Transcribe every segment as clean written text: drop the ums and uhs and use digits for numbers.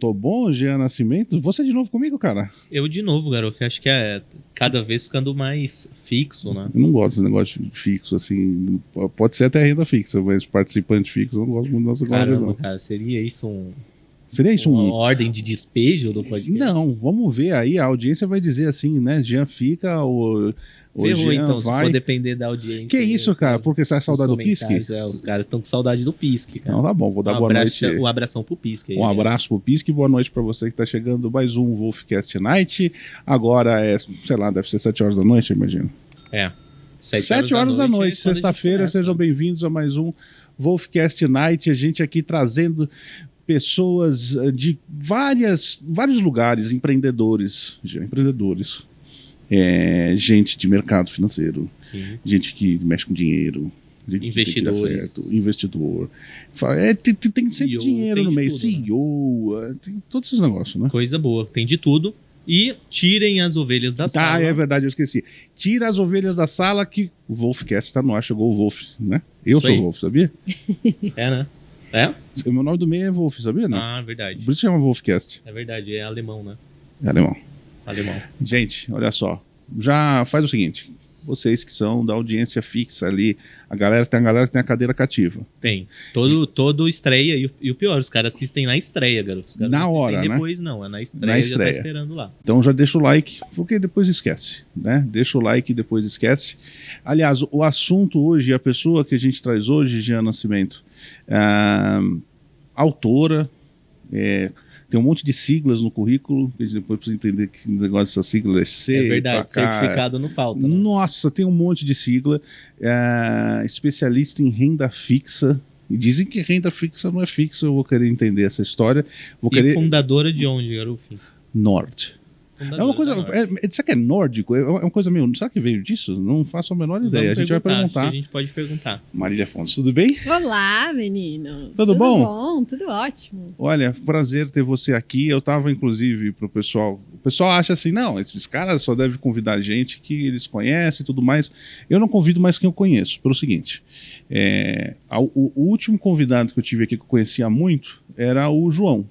tô bom, Jean Nascimento? Você de novo comigo, cara? Eu de novo, garoto. Acho que é cada vez ficando mais fixo, né? Eu não gosto desse negócio fixo, assim. Pode ser até renda fixa, mas participante fixo, eu não gosto muito dessa coisa, Caramba, não. cara, seria isso Seria isso uma ordem de despejo do podcast? Não, vamos ver aí. A audiência vai dizer assim, né? Jean fica, o Ferrou, Jean então, vai... se for depender da audiência. Que isso, cara? Porque você é saudade do Pisque? Os caras estão com saudade do Pisque, cara. Não, tá bom, vou dar boa noite. Um abração pro Pisque. Aí, Um abraço pro Pisque, boa noite pra você que tá chegando mais um Wolfcast Night. Agora é, sei lá, deve ser 7 horas da noite, eu imagino. 7 horas da noite, é quando sexta-feira, sejam bem-vindos a mais um Wolfcast Night. A gente aqui trazendo pessoas de vários lugares, empreendedores, gente de mercado financeiro, Sim. gente que mexe com dinheiro, gente Investidores. que tem que dar certo, investidor. Tem sempre CEO, dinheiro tem no de meio, tudo, CEO, tem todos esses negócios, né? Coisa boa, tem de tudo. E tirem as ovelhas da sala. Ah, é verdade, eu esqueci. Tira as ovelhas da sala que o Wolfcast está no ar, chegou o Wolf, né? Eu Isso sou aí. o Wolf, sabia? É, né? É? O meu nome do meio é Wolf, sabia? Não? Ah, verdade. Por isso chama Wolfcast. É verdade, é alemão, né? É alemão. Alemão. Gente, olha só. Já faz o seguinte. Vocês que são da audiência fixa ali, tem a galera que tem a cadeira cativa. Tem. Todo estreia. E o pior, os caras assistem na estreia, garoto. Os caras Na não hora, assistem né? depois, não. É na estreia, Na já estreia. tá esperando lá. Então já deixa o like, porque depois esquece, né? Deixa o like e depois esquece. Aliás, o assunto hoje, a pessoa que a gente traz hoje, Jean Nascimento, autora, tem um monte de siglas no currículo, que a gente depois precisa entender que negócio dessa sigla é C. É verdade, placar. certificado não falta. Né? Nossa, tem um monte de sigla. Especialista em renda fixa. E dizem que renda fixa não é fixa, eu vou querer entender essa história. E fundadora de onde, garoto? Nord. É uma coisa. Será que é nórdico? É uma coisa meio. Será que veio disso? Não faço a menor ideia. A gente vai perguntar. A gente pode perguntar. Marília Fontes, tudo bem? Olá, meninos. Tudo bom? Tudo bom, tudo ótimo. Olha, prazer ter você aqui. Eu tava, inclusive, pro pessoal. O pessoal acha assim, não, esses caras só devem convidar gente que eles conhecem e tudo mais. Eu não convido mais quem eu conheço, pelo seguinte. O último convidado que eu tive aqui que eu conhecia muito era o João.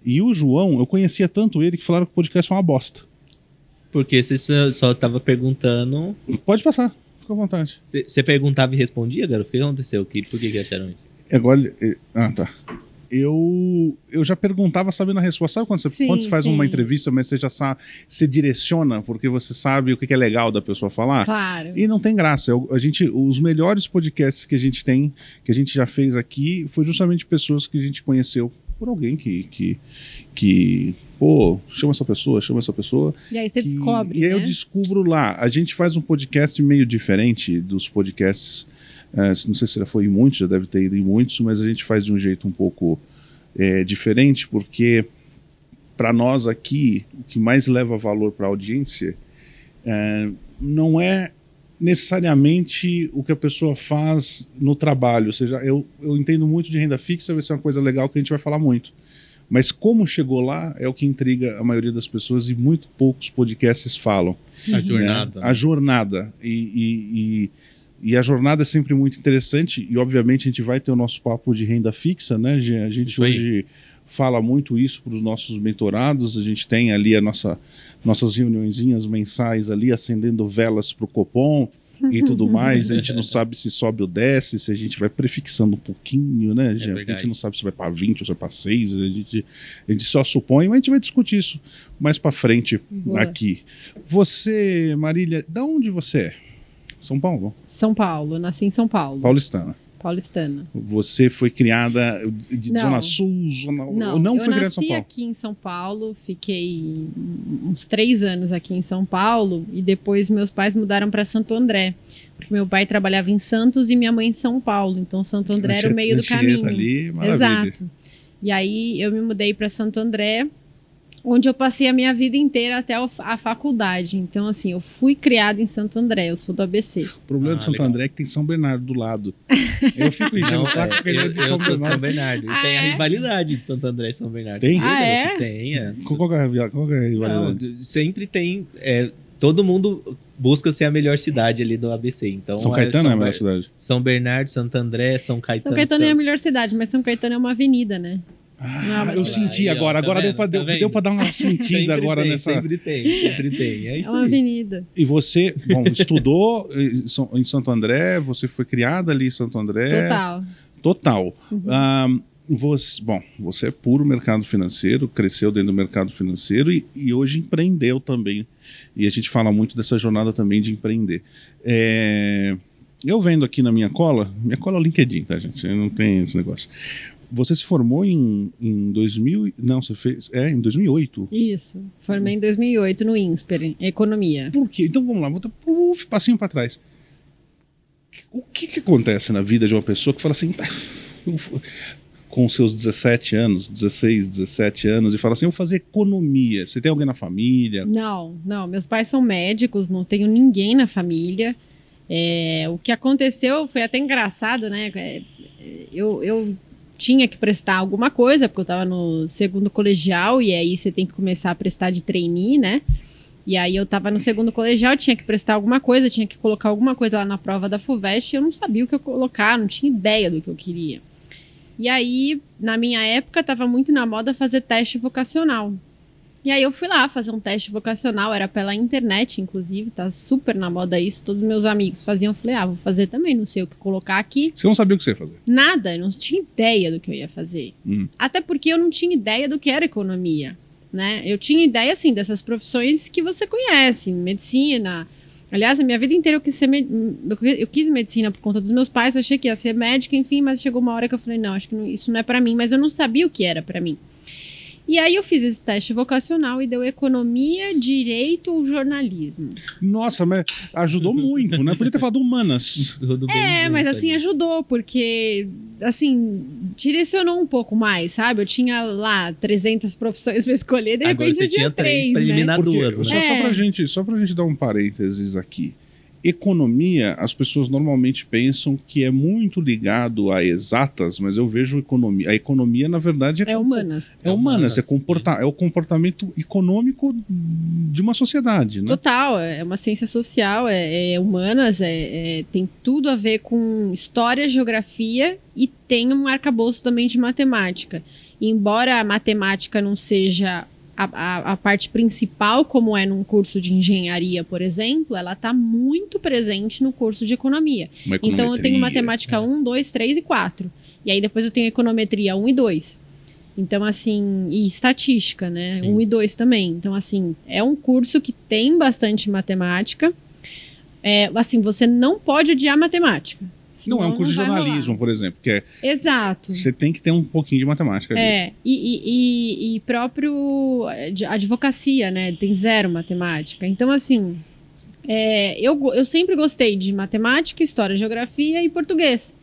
E o João, eu conhecia tanto ele que falaram que o podcast é uma bosta. Porque você só tava perguntando. Pode passar, fica à vontade. Você perguntava e respondia, garoto? O que aconteceu? Por que acharam isso? Agora. Tá. Eu já perguntava sabendo a resposta. Sabe quando você faz uma entrevista, mas você já sabe, você direciona porque você sabe o que é legal da pessoa falar? Claro. E não tem graça. Os melhores podcasts que a gente tem, que a gente já fez aqui, foi justamente pessoas que a gente conheceu por alguém que chama essa pessoa. E aí você descobre, E aí né? eu descubro lá. A gente faz um podcast meio diferente dos podcasts. Não sei se já foi em muitos, já deve ter ido em muitos, mas a gente faz de um jeito um pouco diferente, porque para nós aqui, o que mais leva valor para a audiência não é necessariamente o que a pessoa faz no trabalho. Ou seja, eu entendo muito de renda fixa, vai ser uma coisa legal que a gente vai falar muito. Mas como chegou lá é o que intriga a maioria das pessoas e muito poucos podcasts falam. A jornada. Né? A jornada. E a jornada é sempre muito interessante e, obviamente, a gente vai ter o nosso papo de renda fixa, né? A gente hoje fala muito isso para os nossos mentorados, a gente tem ali nossas reuniõezinhas mensais ali, acendendo velas para o Copom e tudo mais, a gente não sabe se sobe ou desce, se a gente vai prefixando um pouquinho, né, Jean? A gente não sabe se vai para 20 ou se vai para 6, a gente só supõe, mas a gente vai discutir isso mais para frente aqui. Você, Marília, de onde você é? São Paulo? São Paulo, nasci em São Paulo. Paulistana. Você foi criada de Zona Sul, não foi criada em São Paulo? Eu nasci aqui em São Paulo, fiquei uns 3 anos aqui em São Paulo e depois meus pais mudaram para Santo André, porque meu pai trabalhava em Santos e minha mãe em São Paulo, então Santo André era o meio do caminho. Ali, exato. E aí eu me mudei para Santo André, onde eu passei a minha vida inteira até a faculdade. Então, assim, eu fui criada em Santo André, eu sou do ABC. O problema de Santo André é que tem São Bernardo do lado. Eu fico enchendo o saco porque ele é de São Sou de São Bernardo. Bernardo. E tem a rivalidade de Santo André e São Bernardo. Tem? Tem, Qual que é a rivalidade? Não, sempre tem. Todo mundo busca ser a melhor cidade ali do ABC. Então, São Caetano é a melhor cidade? São Bernardo, Santo André, São Caetano. São Caetano é a melhor cidade, mas São Caetano é uma avenida, né? Eu senti aí, agora. Ó, Agora tá deu pra dar uma sentida agora nessa. Sempre tem. É isso É uma aí. avenida. E você, bom, estudou em Santo André, você foi criada ali em Santo André. Total. Você é puro mercado financeiro, cresceu dentro do mercado financeiro e hoje empreendeu também. E a gente fala muito dessa jornada também de empreender. Eu vendo aqui na minha cola é o LinkedIn, tá, gente? Não tem esse negócio. Você se formou em 2000... Não, você fez... em 2008. Isso. Formei em 2008 no INSPER, em Economia. Por quê? Então vamos lá, vou dar passinho para trás. O que acontece na vida de uma pessoa que fala assim... com seus 17 anos, 16, 17 anos, e fala assim, eu vou fazer economia. Você tem alguém na família? Não. Meus pais são médicos, não tenho ninguém na família. O que aconteceu foi até engraçado, né? Eu tinha que prestar alguma coisa, porque eu estava no segundo colegial, e aí você tem que começar a prestar de trainee, né? E aí eu estava no segundo colegial, tinha que prestar alguma coisa, tinha que colocar alguma coisa lá na prova da FUVEST, e eu não sabia o que eu colocar, não tinha ideia do que eu queria. E aí, na minha época, estava muito na moda fazer teste vocacional. E aí eu fui lá fazer um teste vocacional, era pela internet, inclusive, tá super na moda isso, todos meus amigos faziam, eu falei, vou fazer também, não sei o que colocar aqui. Você não sabia o que você ia fazer? Nada, eu não tinha ideia do que eu ia fazer. Até porque eu não tinha ideia do que era economia, né? Eu tinha ideia, assim, dessas profissões que você conhece, medicina. Aliás, a minha vida inteira eu quis medicina por conta dos meus pais, eu achei que ia ser médica, enfim, mas chegou uma hora que eu falei, não, acho que isso não é pra mim, mas eu não sabia o que era pra mim. E aí eu fiz esse teste vocacional e deu economia, direito ou jornalismo. Nossa, mas ajudou muito, né? Podia ter falado humanas. Mas assim, ajudou, porque, assim, direcionou um pouco mais, sabe? Eu tinha lá 300 profissões pra escolher, de repente agora você tinha 3 para eliminar Porque, 2, né? Só pra gente dar um parênteses aqui. Economia, as pessoas normalmente pensam que é muito ligado a exatas, mas eu vejo a economia, na verdade, é humanas. É humanas, é o comportamento econômico de uma sociedade, né? Total, é uma ciência social, é humanas, tem tudo a ver com história, geografia e tem um arcabouço também de matemática. E embora a matemática não seja a parte principal, como é num curso de engenharia, por exemplo, ela está muito presente no curso de economia. Então eu tenho matemática 1, 2, 3 e 4. E aí depois eu tenho econometria 1 e 2. Então, assim, e estatística, né? Sim. 1 e 2 também. Então, assim, é um curso que tem bastante matemática. Assim, você não pode odiar matemática. Não é um curso de jornalismo, por exemplo, que é... Exato. Você tem que ter um pouquinho de matemática ali. E próprio advocacia, né? Tem 0 matemática. Então, assim, eu sempre gostei de matemática, história, geografia e português.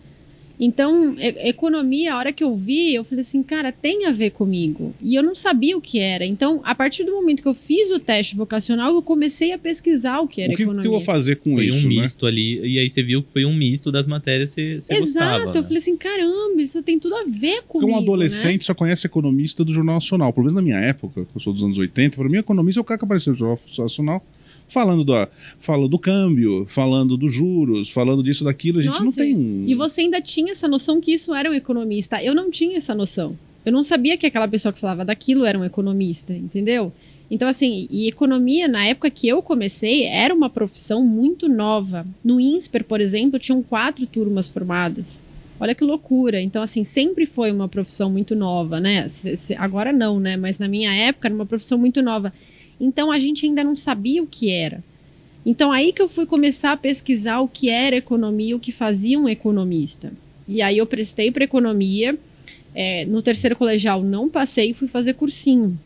Então, economia, a hora que eu vi, eu falei assim, cara, tem a ver comigo. E eu não sabia o que era. Então, a partir do momento que eu fiz o teste vocacional, eu comecei a pesquisar o que era economia. O que eu vou fazer com isso, né? Foi um misto ali. E aí você viu que foi um misto das matérias que você gostava. Exato. Eu falei assim, caramba, isso tem tudo a ver comigo, porque um adolescente só conhece economista do Jornal Nacional. Pelo menos na minha época, que eu sou dos anos 80, para mim, economista é o cara que apareceu no Jornal Nacional. Falando do câmbio, falando dos juros, falando disso, daquilo, a gente não tem... E você ainda tinha essa noção que isso era um economista. Eu não tinha essa noção. Eu não sabia que aquela pessoa que falava daquilo era um economista, entendeu? Então, assim, e economia, na época que eu comecei, era uma profissão muito nova. No INSPER, por exemplo, tinham 4 turmas formadas. Olha que loucura. Então, assim, sempre foi uma profissão muito nova, né? Agora não, né? Mas na minha época era uma profissão muito nova. Então, a gente ainda não sabia o que era. Então, aí que eu fui começar a pesquisar o que era economia, o que fazia um economista. E aí eu prestei para economia. No terceiro colegial não passei e fui fazer cursinho.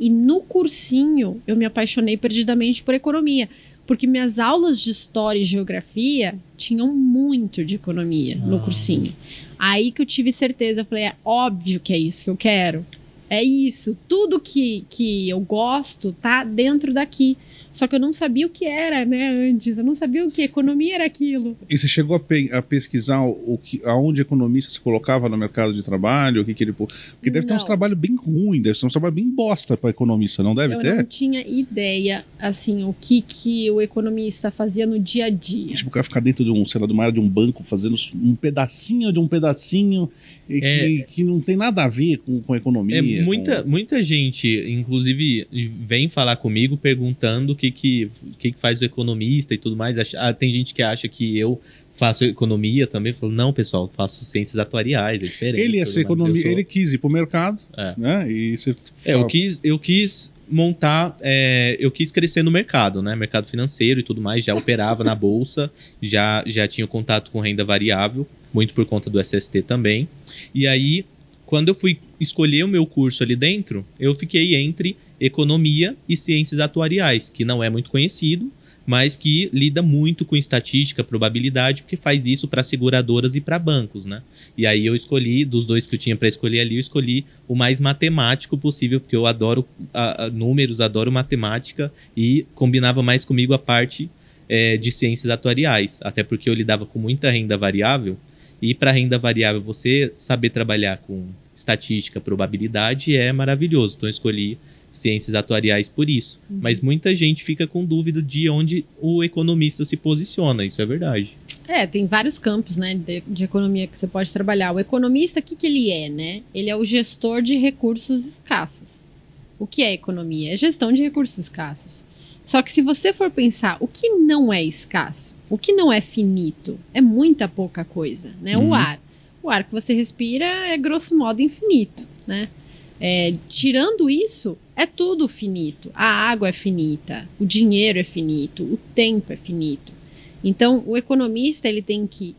E no cursinho eu me apaixonei perdidamente por economia. Porque minhas aulas de história e geografia tinham muito de economia no cursinho. Aí que eu tive certeza, eu falei, é óbvio que é isso que eu quero. É isso, tudo que eu gosto tá dentro daqui. Só que eu não sabia o que era, né, antes. Eu não sabia o que economia era aquilo. E você chegou a pesquisar aonde economista se colocava no mercado de trabalho? O que ele... Porque deve ter uns trabalhos bem ruins, deve ser um trabalho bem bosta para economista, não deve ter? Eu não tinha ideia, assim, o que o economista fazia no dia a dia. Tipo, o cara ficar dentro de de uma área de um banco, fazendo um pedacinho de um pedacinho que não tem nada a ver com economia. Muita gente, inclusive, vem falar comigo perguntando o que faz o economista e tudo mais. Tem gente que acha que eu faço economia também. Falo, não, pessoal, faço ciências atuariais, é diferente. Ele ia ser economia, ele quis ir pro mercado, né? E você eu quis montar, eu quis crescer no mercado, né? Mercado financeiro e tudo mais, já operava na bolsa, já tinha contato com renda variável, muito por conta do SST também. E aí, quando eu fui escolher o meu curso ali dentro, eu fiquei entre economia e ciências atuariais, que não é muito conhecido, mas que lida muito com estatística, probabilidade, porque faz isso para seguradoras e para bancos, né? E aí eu escolhi, dos dois que eu tinha para escolher ali, eu escolhi o mais matemático possível, porque eu adoro números, adoro matemática, e combinava mais comigo a parte de ciências atuariais, até porque eu lidava com muita renda variável, e para renda variável você saber trabalhar com estatística, probabilidade é maravilhoso, então eu escolhi ciências atuariais por isso. Mas muita gente fica com dúvida de onde o economista se posiciona, isso é verdade. Tem vários campos, né, de economia que você pode trabalhar. O economista, o que ele é, né? Ele é o gestor de recursos escassos. O que é economia? É gestão de recursos escassos. Só que se você for pensar, o que não é escasso? O que não é finito? É muita pouca coisa, né? O ar que você respira é, grosso modo, infinito, né? Tirando isso, é tudo finito. A água é finita, o dinheiro é finito, o tempo é finito. Então, o economista ele tem que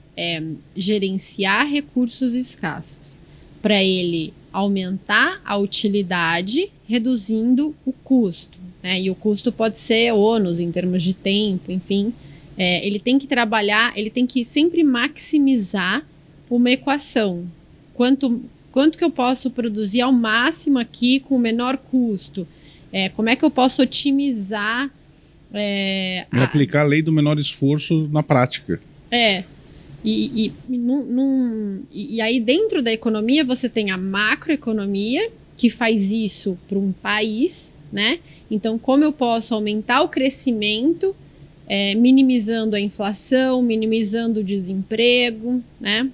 gerenciar recursos escassos para ele aumentar a utilidade, reduzindo o custo, né? E o custo pode ser ônus em termos de tempo, enfim. Ele tem que trabalhar, ele tem que sempre maximizar uma equação. Quanto que eu posso produzir ao máximo aqui com o menor custo? Como é que eu posso otimizar... aplicar a lei do menor esforço na prática. E aí dentro da economia você tem a macroeconomia, que faz isso para um país, né? Então, como eu posso aumentar o crescimento, minimizando a inflação, minimizando o desemprego, né?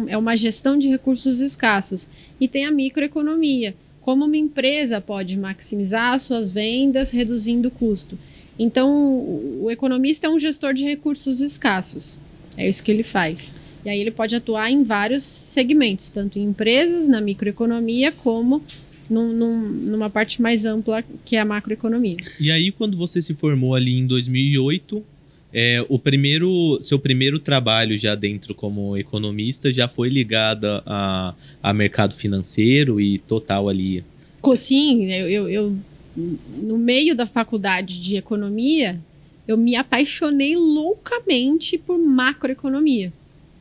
É uma gestão de recursos escassos. E tem a microeconomia. Como uma empresa pode maximizar as suas vendas, reduzindo o custo. Então, o economista é um gestor de recursos escassos. É isso que ele faz. E aí ele pode atuar em vários segmentos, tanto em empresas, na microeconomia, como numa parte mais ampla, que é a macroeconomia. E aí, quando você se formou ali em 2008... seu primeiro trabalho já dentro como economista já foi ligado a mercado financeiro e total ali? Sim, eu no meio da faculdade de economia, eu me apaixonei loucamente por macroeconomia,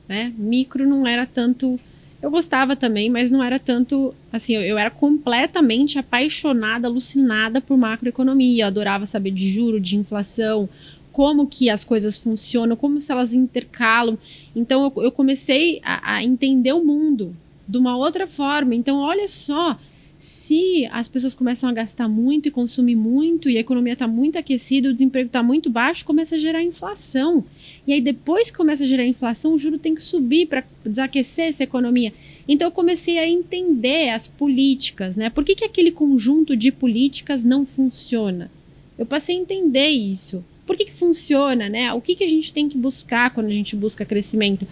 né? Micro não era tanto... Eu gostava também, mas não era tanto... Assim, eu era completamente apaixonada, alucinada por macroeconomia. Eu adorava saber de juro, de inflação, como que as coisas funcionam, como se elas intercalam. Então, eu comecei a entender o mundo de uma outra forma. Então, olha só, se as pessoas começam a gastar muito e consumir muito, e a economia está muito aquecida, o desemprego está muito baixo, começa a gerar inflação. E aí, depois que começa a gerar inflação, o juro tem que subir para desaquecer essa economia. Então, eu comecei a entender as políticas, né? Por que aquele conjunto de políticas não funciona? Eu passei a entender isso. Por que funciona, né? O que a gente tem que buscar quando a gente busca crescimento?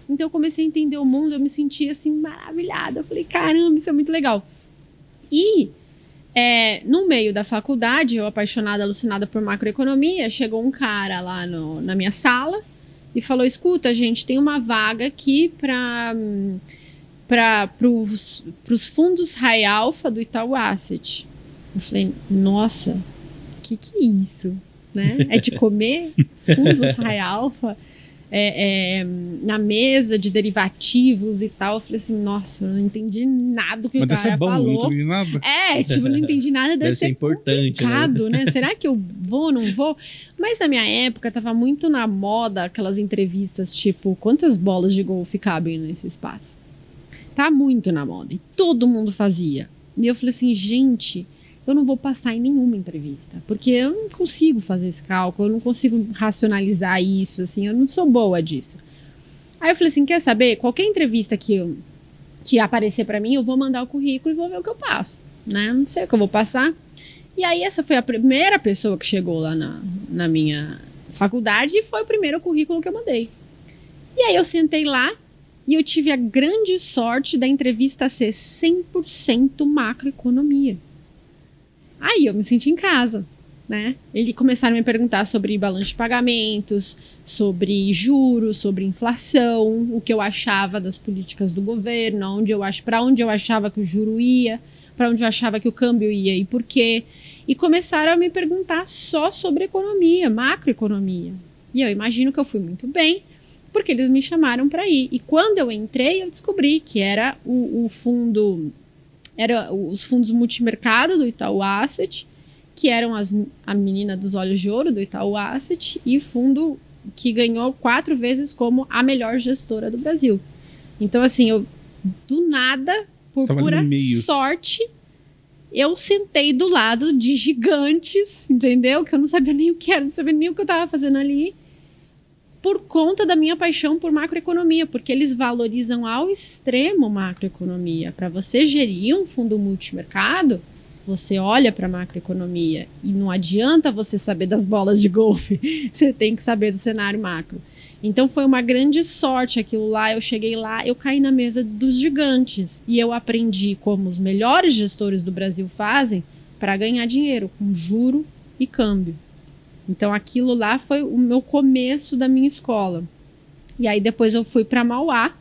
Então eu comecei a entender o mundo, eu me senti assim maravilhada. Eu falei, caramba, isso é muito legal. E no meio da faculdade, eu apaixonada, alucinada por macroeconomia, chegou um cara lá na minha sala e falou, escuta, gente, tem uma vaga aqui para os fundos High Alpha do Itaú Asset. Eu falei, nossa, que é isso? Né? É de comer fundos High Alpha? na mesa de derivativos e tal. Eu falei assim, nossa, eu não entendi nada do que o cara falou. Não entendi nada. Não entendi nada, deve ser importante, complicado, né? Será que eu vou, não vou? Mas na minha época tava muito na moda aquelas entrevistas tipo, quantas bolas de golfe cabem nesse espaço? Tá muito na moda. E todo mundo fazia. E eu falei assim, gente, eu não vou passar em nenhuma entrevista, porque eu não consigo fazer esse cálculo, eu não consigo racionalizar isso, assim, eu não sou boa disso. Aí eu falei assim, quer saber? Qualquer entrevista que aparecer pra mim, eu vou mandar o currículo e vou ver o que eu passo, né? Não sei o que eu vou passar. E aí essa foi a primeira pessoa que chegou lá na minha faculdade e foi o primeiro currículo que eu mandei. E aí eu sentei lá e eu tive a grande sorte da entrevista ser 100% macroeconomia. Aí eu me senti em casa, né? Eles começaram a me perguntar sobre balanço de pagamentos, sobre juros, sobre inflação, o que eu achava das políticas do governo, para onde eu achava que o juro ia, para onde eu achava que o câmbio ia e por quê. E começaram a me perguntar só sobre economia, macroeconomia. E eu imagino que eu fui muito bem, porque eles me chamaram para ir. E quando eu entrei, eu descobri que era o fundo... os fundos multimercado do Itaú Asset, que eram a menina dos olhos de ouro do Itaú Asset, e fundo que ganhou 4 vezes como a melhor gestora do Brasil. Então, assim, eu, do nada, por pura sorte, eu sentei do lado de gigantes, entendeu? Que eu não sabia nem o que era, não sabia nem o que eu estava fazendo ali, por conta da minha paixão por macroeconomia, porque eles valorizam ao extremo macroeconomia. Para você gerir um fundo multimercado, você olha para a macroeconomia e não adianta você saber das bolas de golfe, você tem que saber do cenário macro. Então foi uma grande sorte aquilo lá, eu cheguei lá, eu caí na mesa dos gigantes e eu aprendi como os melhores gestores do Brasil fazem para ganhar dinheiro com juro e câmbio. Então aquilo lá foi o meu começo da minha escola. E aí depois eu fui para Mauá,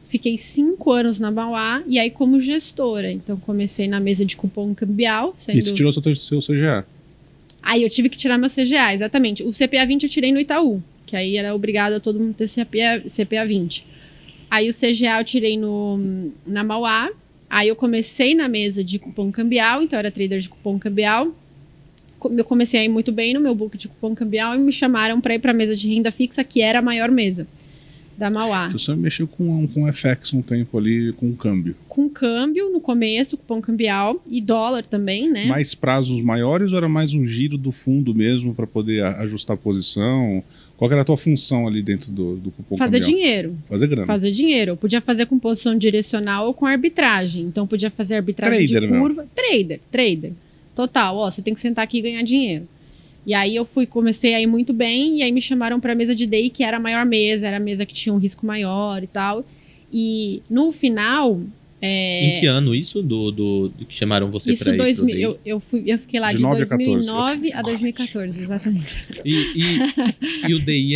fiquei 5 anos na Mauá, e aí como gestora. Então comecei na mesa de cupom cambial. E você tirou seu CGA? Aí eu tive que tirar meu CGA, exatamente. O CPA 20 eu tirei no Itaú, que aí era obrigado a todo mundo ter CPA 20. Aí o CGA eu tirei na Mauá, aí eu comecei na mesa de cupom cambial, então eu era trader de cupom cambial. Eu comecei a ir muito bem no meu book de cupom cambial e me chamaram para ir para a mesa de renda fixa, que era a maior mesa da Mauá. Então você mexeu com FX um tempo ali, com câmbio. Com câmbio no começo, cupom cambial e dólar também, né? Mais prazos maiores ou era mais um giro do fundo mesmo para poder ajustar a posição? Qual era a tua função ali dentro do cupom Fazer cambial? dinheiro. Fazer grana. Fazer dinheiro. Eu podia fazer com posição direcional ou com arbitragem. Então podia fazer arbitragem trader, de curva. Trader. Total, você tem que sentar aqui e ganhar dinheiro. E aí comecei a ir muito bem, e aí me chamaram para a mesa de DI, que era a maior mesa, era a mesa que tinha um risco maior e tal. E no final... Em que ano isso do que chamaram você para ir? 2000, eu fiquei lá de 2009 a 2014, exatamente. E o DI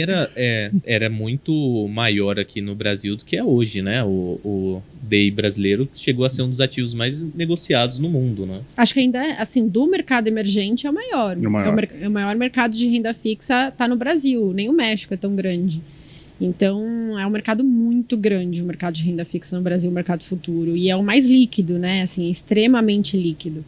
era muito maior aqui no Brasil do que é hoje, né? O DI brasileiro chegou a ser um dos ativos mais negociados no mundo, né? Acho que ainda, assim, do mercado emergente é o maior. É o maior mercado de renda fixa tá no Brasil, nem o México é tão grande. Então, é um mercado muito grande, o mercado de renda fixa no Brasil, o mercado futuro. E é o mais líquido, né? Assim, extremamente líquido.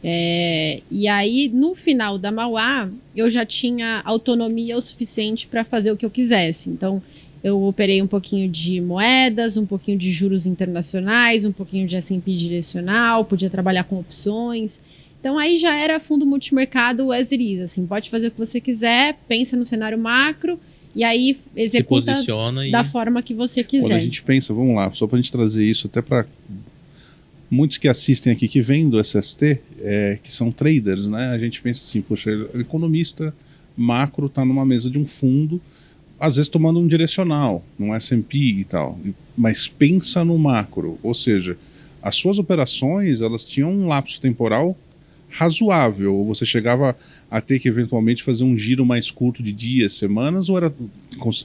E aí, no final da Mauá, eu já tinha autonomia o suficiente para fazer o que eu quisesse. Então, eu operei um pouquinho de moedas, um pouquinho de juros internacionais, um pouquinho de S&P direcional, podia trabalhar com opções. Então, aí já era fundo multimercado as it is, assim, pode fazer o que você quiser, pensa no cenário macro, e aí executa da forma que você quiser. Quando a gente pensa, vamos lá, só para a gente trazer isso até para muitos que assistem aqui, que vêm do SST, que são traders, né? A gente pensa assim, poxa, economista macro está numa mesa de um fundo, às vezes tomando um direcional, num S&P e tal, mas pensa no macro, ou seja, as suas operações, elas tinham um lapso temporal razoável, ou você chegava a ter que eventualmente fazer um giro mais curto de dias, semanas, ou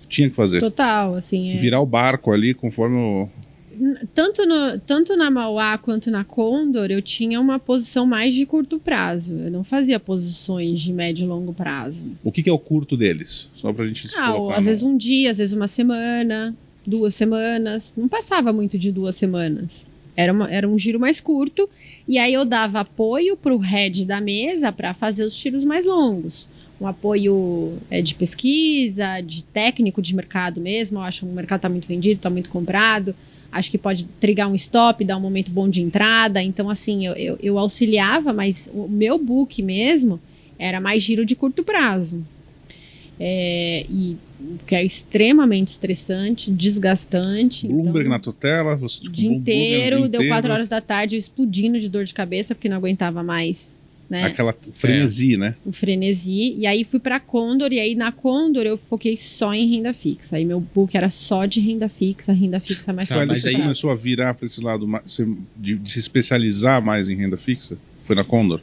tinha que fazer? Total, assim. Virar o barco ali conforme tanto na Mauá quanto na Condor, eu tinha uma posição mais de curto prazo. Eu não fazia posições de médio e longo prazo. O que é o curto deles? Só pra gente se colocar. Às vezes um dia, às vezes uma semana, 2 semanas. Não passava muito de 2 semanas. Era um giro mais curto. E aí eu dava apoio pro head da mesa para fazer os tiros mais longos. Um apoio de pesquisa, de técnico de mercado mesmo. Eu acho que o mercado está muito vendido, está muito comprado. Acho que pode trigar um stop, dar um momento bom de entrada. Então, assim, eu auxiliava, mas o meu book mesmo era mais giro de curto prazo. E que é extremamente estressante, desgastante. Bloomberg então, na tua tela, você o dia inteiro, deu 4 horas da tarde, eu explodindo de dor de cabeça, porque não aguentava mais. Né? Aquela frenesi, né? O frenesi. E aí fui pra Condor, e aí na Condor eu foquei só em renda fixa. Aí meu book era só de renda fixa mais Mas forte. aí começou a virar para esse lado de se especializar mais em renda fixa? Foi na Condor?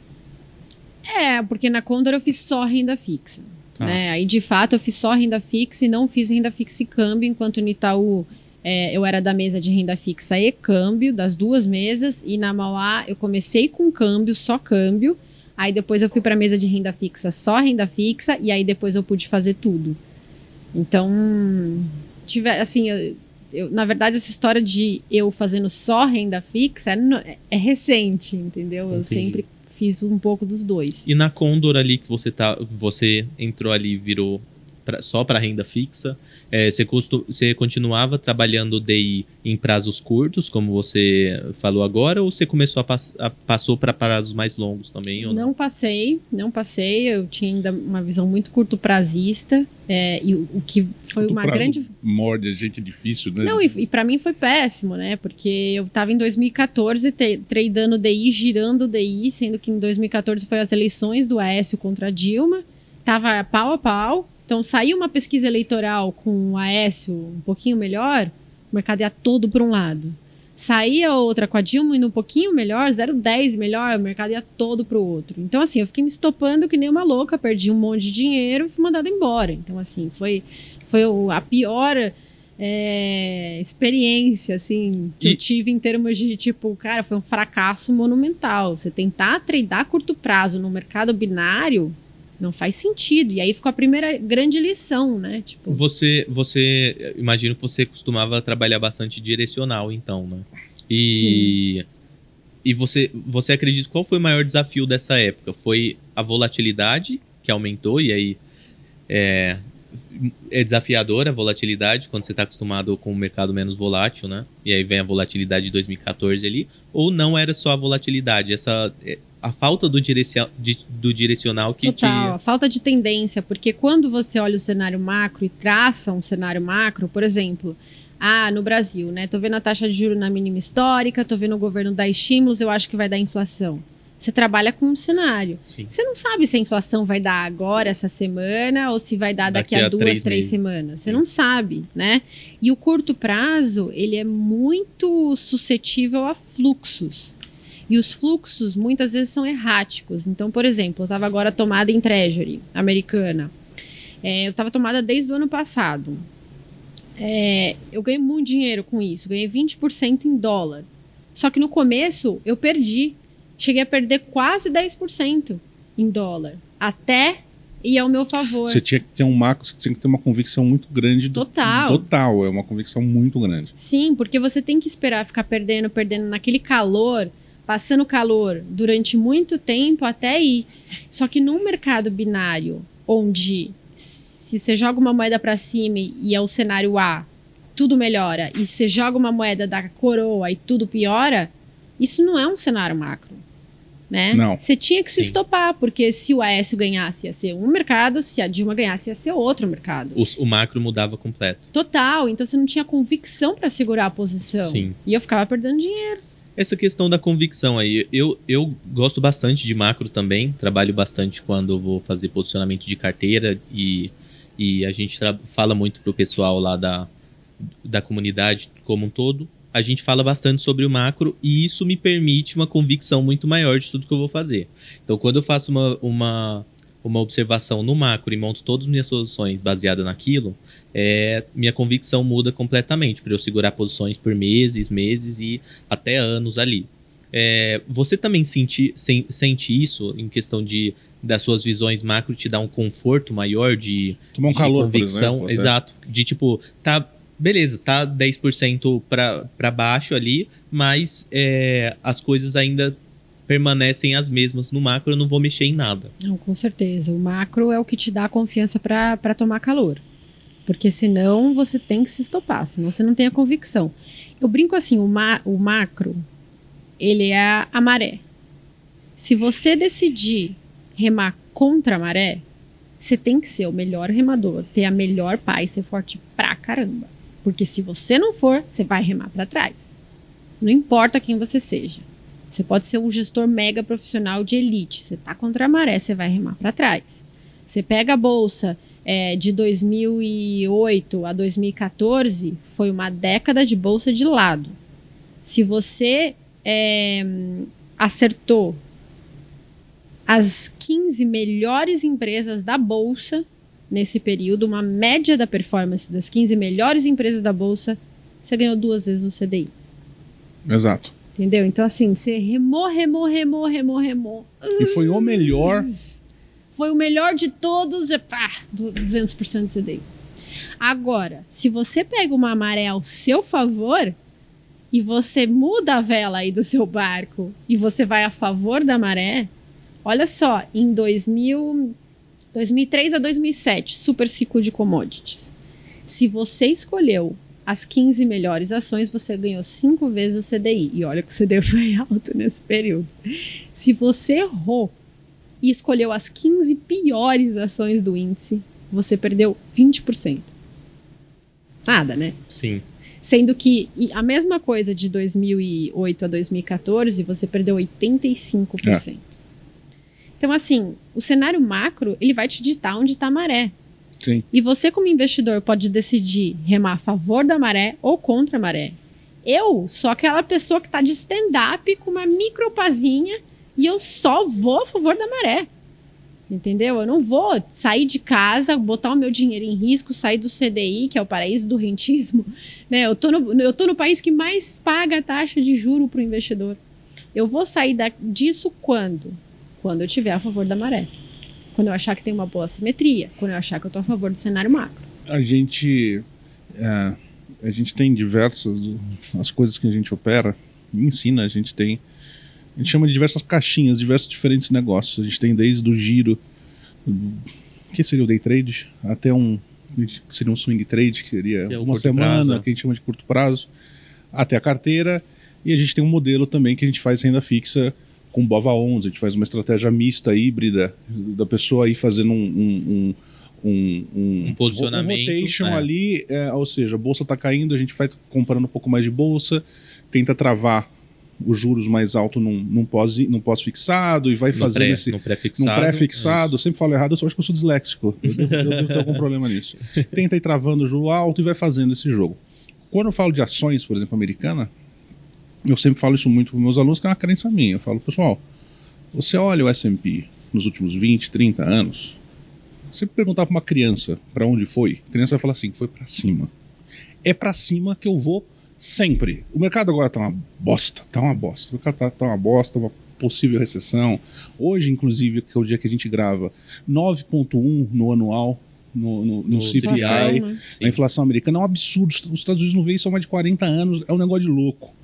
Porque na Condor eu fiz só renda fixa. Né? Aí de fato eu fiz só renda fixa e não fiz renda fixa e câmbio, enquanto no Itaú eu era da mesa de renda fixa e câmbio, das 2 mesas, e na Mauá eu comecei com câmbio, só câmbio. Aí depois eu fui para a mesa de renda fixa, só renda fixa, e aí depois eu pude fazer tudo. Então, na verdade, essa história de eu fazendo só renda fixa é recente, entendeu? Entendi. Eu sempre fiz um pouco dos dois. E na Condor ali que você entrou ali e virou só para renda fixa, você continuava trabalhando DI em prazos curtos, como você falou agora, ou você começou passou para prazos mais longos também? Ou não passei, eu tinha ainda uma visão muito curto prazista, e o que foi curto uma grande... Morde a gente, é difícil, né? Não, e para mim foi péssimo, né? Porque eu estava em 2014 tradando DI, girando DI, sendo que em 2014 foi as eleições do Aécio contra a Dilma, tava pau a pau. Então, saiu uma pesquisa eleitoral com o Aécio um pouquinho melhor, o mercado ia todo para um lado. Saía outra com a Dilma indo um pouquinho melhor, 0,10 melhor, o mercado ia todo para o outro. Então, assim, eu fiquei me estopando que nem uma louca, perdi um monte de dinheiro e fui mandada embora. Então, assim, foi a pior experiência, assim, que eu tive em termos de, tipo, cara, foi um fracasso monumental. Você tentar tradar a curto prazo no mercado binário... Não faz sentido. E aí ficou a primeira grande lição, né? Tipo... Você imagino que você costumava trabalhar bastante direcional, então, né? Sim. E você acredita, qual foi o maior desafio dessa época? Foi a volatilidade, que aumentou, e aí é desafiadora a volatilidade, quando você está acostumado com um mercado menos volátil, né? E aí vem a volatilidade de 2014 ali. Ou não era só a volatilidade, a falta do direcional que Total, a falta de tendência, porque quando você olha o cenário macro e traça um cenário macro, por exemplo, no Brasil, né? Tô vendo a taxa de juros na mínima histórica, tô vendo o governo dar estímulos, eu acho que vai dar inflação. Você trabalha com um cenário. Sim. Você não sabe se a inflação vai dar agora, essa semana, ou se vai dar daqui a 2, 3 semanas. Você não sabe, né? E o curto prazo, ele é muito suscetível a fluxos. E os fluxos, muitas vezes, são erráticos. Então, por exemplo, eu estava agora tomada em Treasury americana. Eu estava tomada desde o ano passado. Eu ganhei muito dinheiro com isso. Ganhei 20% em dólar. Só que no começo, eu perdi. Cheguei a perder quase 10% em dólar. Até ir ao meu favor. Você tinha que ter um macro, você tinha que ter uma convicção muito grande. Total. Total, é uma convicção muito grande. Sim, porque você tem que esperar ficar perdendo naquele calor... Passando calor durante muito tempo até ir. Só que num mercado binário, onde se você joga uma moeda para cima e é o cenário A, tudo melhora, e se você joga uma moeda da coroa e tudo piora, isso não é um cenário macro. Né? Não. Você tinha que se estopar, porque se o Aécio ganhasse ia ser um mercado, se a Dilma ganhasse ia ser outro mercado. O macro mudava completo. Total, então você não tinha convicção para segurar a posição. Sim. E eu ficava perdendo dinheiro. Essa questão da convicção aí, eu gosto bastante de macro também, trabalho bastante quando eu vou fazer posicionamento de carteira e a gente fala muito pro pessoal lá da comunidade como um todo. A gente fala bastante sobre o macro e isso me permite uma convicção muito maior de tudo que eu vou fazer. Então, quando eu faço uma observação no macro e monto todas as minhas soluções baseadas naquilo, minha convicção muda completamente para eu segurar posições por meses e até anos ali. Você também sente isso em questão das suas visões macro te dar um conforto maior de tomar um calor, convicção? por exemplo, Exato. De tipo, beleza, tá 10% para baixo ali, mas as coisas ainda permanecem as mesmas. No macro eu não vou mexer em nada. Não, com certeza. O macro é o que te dá confiança para tomar calor. Porque senão você tem que se estopar, senão você não tem a convicção. Eu brinco assim, o macro, ele é a maré. Se você decidir remar contra a maré, você tem que ser o melhor remador, ter a melhor pá e ser forte pra caramba. Porque se você não for, você vai remar para trás. Não importa quem você seja. Você pode ser um gestor mega profissional de elite. Você tá contra a maré, você vai remar para trás. Você pega a bolsa de 2008 a 2014, foi uma década de bolsa de lado. Se você acertou as 15 melhores empresas da bolsa nesse período, uma média da performance das 15 melhores empresas da bolsa, você ganhou 2 vezes o CDI. Exato. Entendeu? Então, assim, você remou. E foi o melhor. Foi o melhor de todos, 200% de CDI. Agora, se você pega uma maré ao seu favor e você muda a vela aí do seu barco e você vai a favor da maré, olha só, em 2003 a 2007, super ciclo de commodities. Se você escolheu as 15 melhores ações, você ganhou 5 vezes o CDI. E olha que o CDI foi alto nesse período. Se você errou e escolheu as 15 piores ações do índice, você perdeu 20%. Nada, né? Sim. Sendo que a mesma coisa de 2008 a 2014, você perdeu 85%. Então, assim, o cenário macro, ele vai te ditar onde está a maré. Sim. E você, como investidor, pode decidir remar a favor da maré ou contra a maré. Eu sou aquela pessoa que está de stand-up com uma micropazinha e eu só vou a favor da maré. Entendeu? Eu não vou sair de casa, botar o meu dinheiro em risco, sair do CDI, que é o paraíso do rentismo. Né? Eu tô no país que mais paga a taxa de juro para o investidor. Eu vou sair disso quando? Quando eu estiver a favor da maré. Quando eu achar que tem uma boa simetria. Quando eu achar que eu estou a favor do cenário macro. A gente tem diversas... As coisas que a gente opera, ensina, a gente chama de diversas caixinhas, diversos diferentes negócios. A gente tem desde o giro, que seria o day trade, até que seria um swing trade, que seria uma semana, prazo, que a gente chama de curto prazo, até a carteira. E a gente tem um modelo também que a gente faz renda fixa com BOVA11, a gente faz uma estratégia mista, híbrida, da pessoa aí fazendo um posicionamento, rotation ali, ou seja, a bolsa está caindo, a gente vai comprando um pouco mais de bolsa, tenta travar os juros mais altos num pós-fixado e vai fazendo no pré-fixado. Eu sempre falo errado, eu acho que eu sou disléxico. Eu devo ter algum problema nisso. Tenta ir travando o juro alto e vai fazendo esse jogo. Quando eu falo de ações, por exemplo, americana, eu sempre falo isso muito para os meus alunos, que é uma crença minha. Eu falo, pessoal, você olha o S&P nos últimos 20, 30 anos, você perguntar para uma criança para onde foi, a criança vai falar assim, foi para cima. É para cima que eu vou sempre. O mercado agora tá uma bosta. O mercado tá uma bosta, uma possível recessão. Hoje, inclusive, que é o dia que a gente grava, 9,1 no anual, no CPI. A inflação americana é um absurdo. Os Estados Unidos não veem isso há mais de 40 anos. É um negócio de louco.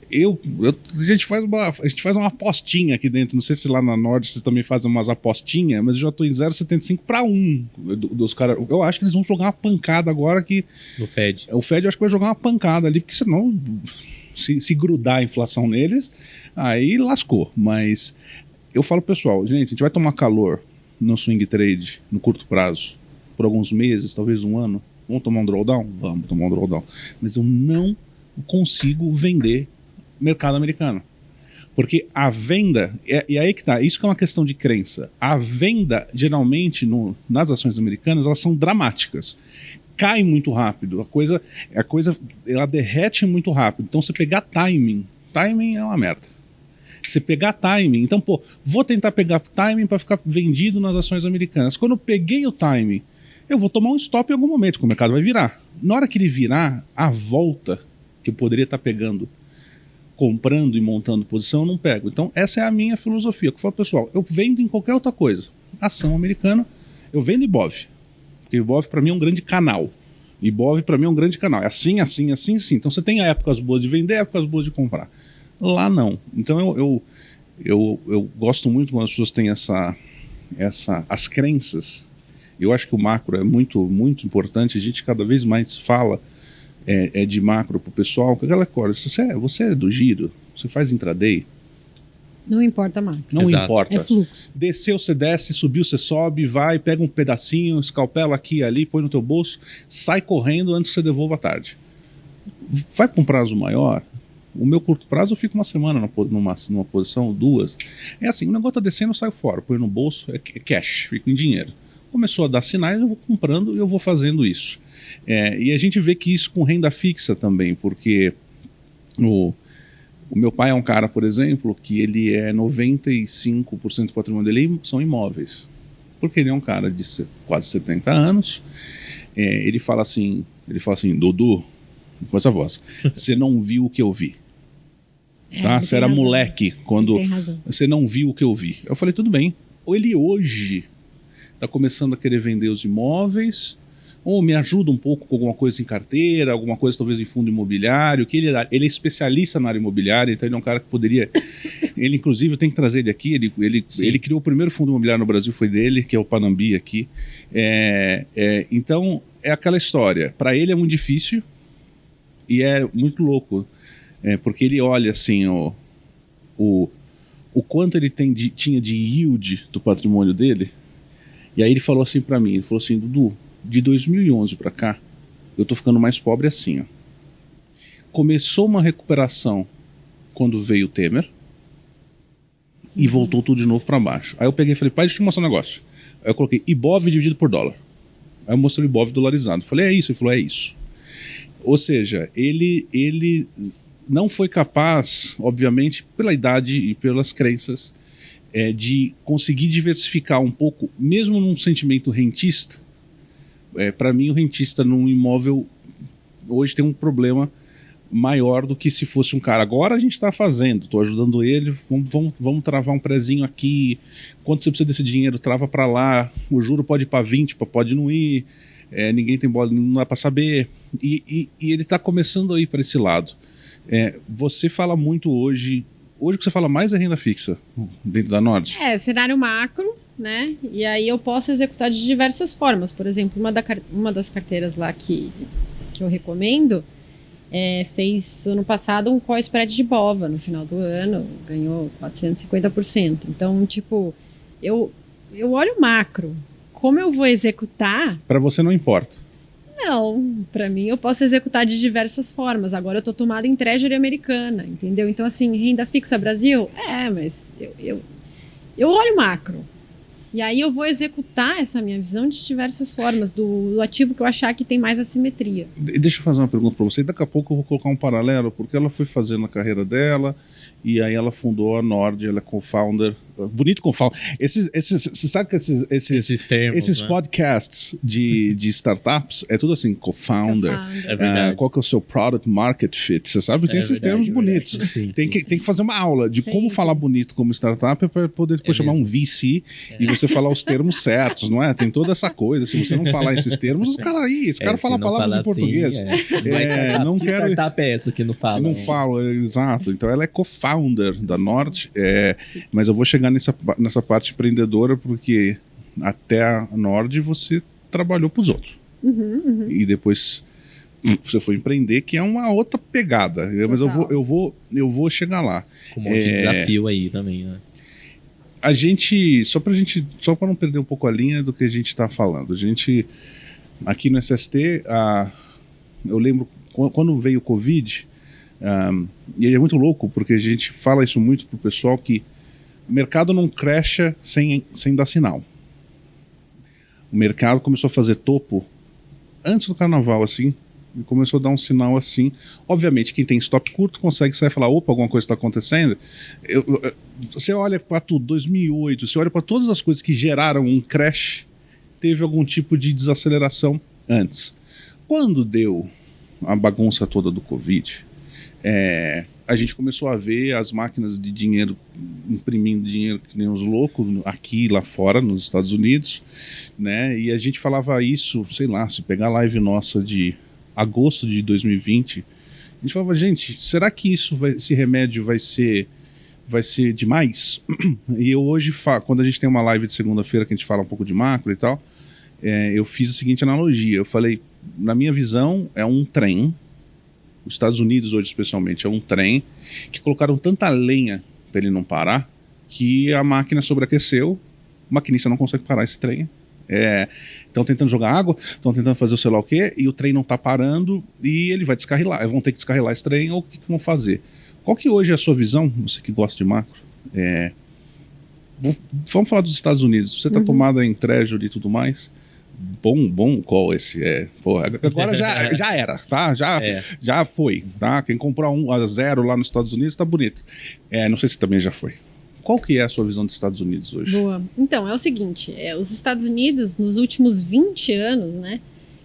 A gente faz uma apostinha aqui dentro. Não sei se lá na Nord vocês também fazem umas apostinhas, mas eu já tô em 0,75 para 1 dos caras. Eu acho que eles vão jogar uma pancada agora que... No Fed. O Fed eu acho que vai jogar uma pancada ali, porque senão, se grudar a inflação neles, aí lascou. Mas eu falo, pessoal, gente, a gente vai tomar calor no swing trade, no curto prazo, por alguns meses, talvez um ano. Vamos tomar um drawdown? Vamos tomar um drawdown. Mas eu não consigo vender mercado americano. Porque a venda, e aí que tá, isso que é uma questão de crença. A venda, geralmente, nas ações americanas, elas são dramáticas. Cai muito rápido. A coisa ela derrete muito rápido. Então, você pegar timing é uma merda. Você pegar timing. Então, pô, vou tentar pegar timing para ficar vendido nas ações americanas. Quando eu peguei o timing, eu vou tomar um stop em algum momento, porque o mercado vai virar. Na hora que ele virar, a volta que eu poderia estar pegando, comprando e montando posição, eu não pego. Então, essa é a minha filosofia. Eu falo, pessoal, eu vendo em qualquer outra coisa. Ação americana, eu vendo Ibov. Porque Ibov, para mim, é um grande canal. Ibov, para mim, é um grande canal. É assim, assim, assim, sim. Então, você tem épocas boas de vender, épocas boas de comprar. Lá, não. Então, eu gosto muito quando as pessoas têm as crenças. Eu acho que o macro é muito, muito importante. A gente cada vez mais fala de macro para o pessoal. Aquela coisa, você é do giro, você faz intraday. Não importa macro. Não Exato. importa. É fluxo. Desceu, você desce, subiu, você sobe, vai, pega um pedacinho, escalpela aqui e ali, põe no teu bolso, sai correndo antes que você devolva à tarde. Vai para um prazo maior. O meu curto prazo eu fico uma semana numa posição, 2. É assim, o negócio tá descendo, eu saio fora, põe no bolso, é cash, fico em dinheiro. Começou a dar sinais, eu vou comprando e eu vou fazendo isso. E a gente vê que isso com renda fixa também, porque o meu pai é um cara, por exemplo, que ele 95% do patrimônio dele são imóveis. Porque ele é um cara de quase 70 anos. Ele fala assim, Dudu, com essa voz, você não viu o que eu vi. Tá? Você era moleque quando você não viu o que eu vi. Eu falei, tudo bem. Ele hoje está começando a querer vender os imóveis, ou me ajuda um pouco com alguma coisa em carteira, alguma coisa talvez em fundo imobiliário, que ele é especialista na área imobiliária, então ele é um cara que poderia... Ele, inclusive, eu tenho que trazer ele aqui, ele criou o primeiro fundo imobiliário no Brasil, foi dele, que é o Panambi aqui. Então, é aquela história. Para ele é muito difícil e é muito louco, porque ele olha assim, o quanto ele tinha de yield do patrimônio dele, e aí ele falou assim para mim, ele falou assim, Dudu, de 2011 para cá, eu tô ficando mais pobre assim, ó. Começou uma recuperação quando veio o Temer e voltou tudo de novo para baixo. Aí eu peguei e falei, pai, deixa eu te mostrar um negócio. Aí eu coloquei Ibov dividido por dólar. Aí eu mostrei o Ibov dolarizado. Eu falei, é isso? Ele falou, é isso. Ou seja, ele não foi capaz, obviamente, pela idade e pelas crenças, de conseguir diversificar um pouco, mesmo num sentimento rentista. Para mim, o rentista num imóvel hoje tem um problema maior do que se fosse um cara. Agora a gente está fazendo, estou ajudando ele, vamos travar um prezinho aqui, quanto você precisa desse dinheiro, trava para lá, o juro pode ir para 20, pode não ir, ninguém tem bola, não dá para saber, e ele está começando a ir para esse lado. Você fala muito hoje o que você fala mais é renda fixa dentro da Nord? Cenário macro, né? E aí eu posso executar de diversas formas. Por exemplo, uma das carteiras lá que eu recomendo fez ano passado um call spread de BOVA no final do ano, ganhou 450%. Então, tipo, eu olho o macro. Como eu vou executar? Para você não importa. Não, para mim eu posso executar de diversas formas. Agora eu tô tomada em Treasury americana, entendeu? Então, assim, renda fixa Brasil? Mas eu olho macro. E aí eu vou executar essa minha visão de diversas formas, do ativo que eu achar que tem mais assimetria. Deixa eu fazer uma pergunta para você. Daqui a pouco eu vou colocar um paralelo, porque ela foi fazendo a carreira dela e aí ela fundou a Nord, ela é co-founder. Bonito co-founder. Você sabe que esses termos, esses né? Podcasts de startups é tudo assim, co-founder. Qual que é o seu product market fit? Você sabe que tem esses termos bonitos. Sim, tem que fazer uma aula de como falar bonito como startup para poder depois chamar um VC e você falar os termos certos, não é? Tem toda essa coisa. Se você não falar esses termos, esse cara fala palavras em português. Não quero. Startup é essa que não fala. Não falo, exato. Então ela é co-founder da Nord, mas eu vou chegar nessa parte empreendedora, porque até a Nord você trabalhou para os outros. E depois você foi empreender, que é uma outra pegada. Mas eu vou chegar lá. Com um monte de desafio aí também, né? A gente, só para não perder um pouco a linha do que a gente está falando, a gente, aqui no SST, eu lembro quando veio o Covid, e é muito louco, porque a gente fala isso muito pro pessoal, que o mercado não cresce sem dar sinal. O mercado começou a fazer topo antes do carnaval, assim, E começou a dar um sinal assim. Obviamente, quem tem stop curto consegue sair e falar, opa, alguma coisa está acontecendo. Você olha para tudo, 2008, você olha para todas as coisas que geraram um crash, teve algum tipo de desaceleração antes. Quando deu a bagunça toda do Covid, a gente começou a ver as máquinas de dinheiro imprimindo dinheiro que nem os loucos, aqui e lá fora, nos Estados Unidos, né? E a gente falava isso, sei lá, se pegar a live nossa de agosto de 2020, a gente falava, gente, será que esse remédio vai ser demais? E eu hoje, quando a gente tem uma live de segunda-feira que a gente fala um pouco de macro e tal, eu fiz a seguinte analogia, eu falei, na minha visão, é um trem. Os Estados Unidos hoje especialmente é um trem que colocaram tanta lenha para ele não parar que a máquina sobreaqueceu, o maquinista não consegue parar esse trem. Estão tentando jogar água, estão tentando fazer o sei lá o quê, e o trem não está parando e ele vai descarrilar. Vão ter que descarrilar esse trem, ou o que vão fazer? Qual que hoje é a sua visão, você que gosta de macro? Vamos falar dos Estados Unidos. Você está tomada em treasury e tudo mais. Bom call esse. Agora já era, tá? Já foi, tá? Quem comprar 1-0 lá nos Estados Unidos tá bonito. Não sei se também já foi. Qual que é a sua visão dos Estados Unidos hoje? Boa. Então, é o seguinte, os Estados Unidos, nos últimos 20 anos, né,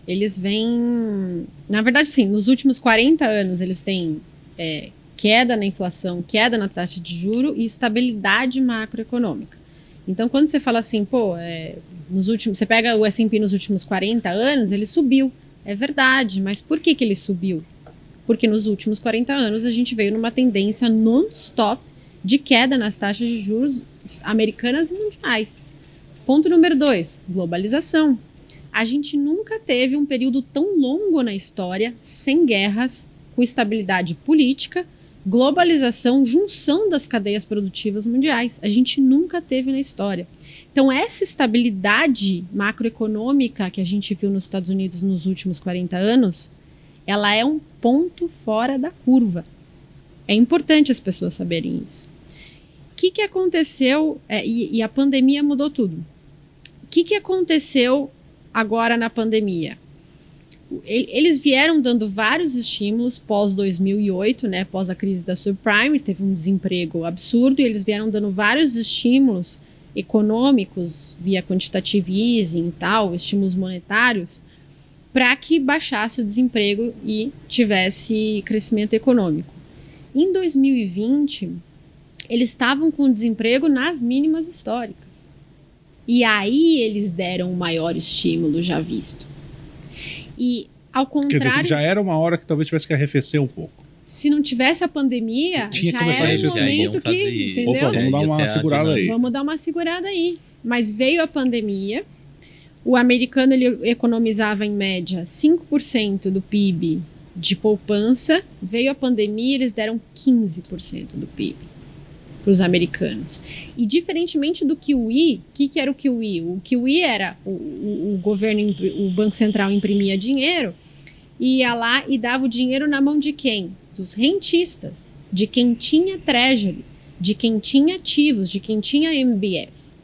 eles vêm... Na verdade, sim, nos últimos 40 anos eles têm queda na inflação, queda na taxa de juro e estabilidade macroeconômica. Então, quando você fala assim, você pega o S&P nos últimos 40 anos, ele subiu. É verdade, mas por que ele subiu? Porque nos últimos 40 anos a gente veio numa tendência non-stop de queda nas taxas de juros americanas e mundiais. Ponto número 2, globalização. A gente nunca teve um período tão longo na história sem guerras, com estabilidade política, globalização, junção das cadeias produtivas mundiais. A gente nunca teve na história. Então, essa estabilidade macroeconômica que a gente viu nos Estados Unidos nos últimos 40 anos, ela é um ponto fora da curva. É importante as pessoas saberem isso. O que aconteceu? E a pandemia mudou tudo. O que aconteceu agora na pandemia? Eles vieram dando vários estímulos pós-2008, né, pós a crise da subprime, teve um desemprego absurdo, e eles vieram dando vários estímulos econômicos, via quantitative easing e tal, estímulos monetários, para que baixasse o desemprego e tivesse crescimento econômico. Em 2020, eles estavam com o desemprego nas mínimas históricas. E aí eles deram o maior estímulo já visto. E, ao contrário... Quer dizer, já era uma hora que talvez tivesse que arrefecer um pouco. Se não tivesse a pandemia, tinha já que começar era a arrefecer. o momento que... Entendeu? Opa, vamos dar uma segurada aí. Vamos dar uma segurada aí. Mas veio a pandemia, o americano ele economizava em média 5% do PIB de poupança, veio a pandemia e eles deram 15% do PIB para os americanos. E diferentemente do QE, o que era o QE? O QE era o governo, o Banco Central imprimia dinheiro e ia lá e dava o dinheiro na mão de quem? Dos rentistas, de quem tinha treasury, de quem tinha ativos, de quem tinha MBS.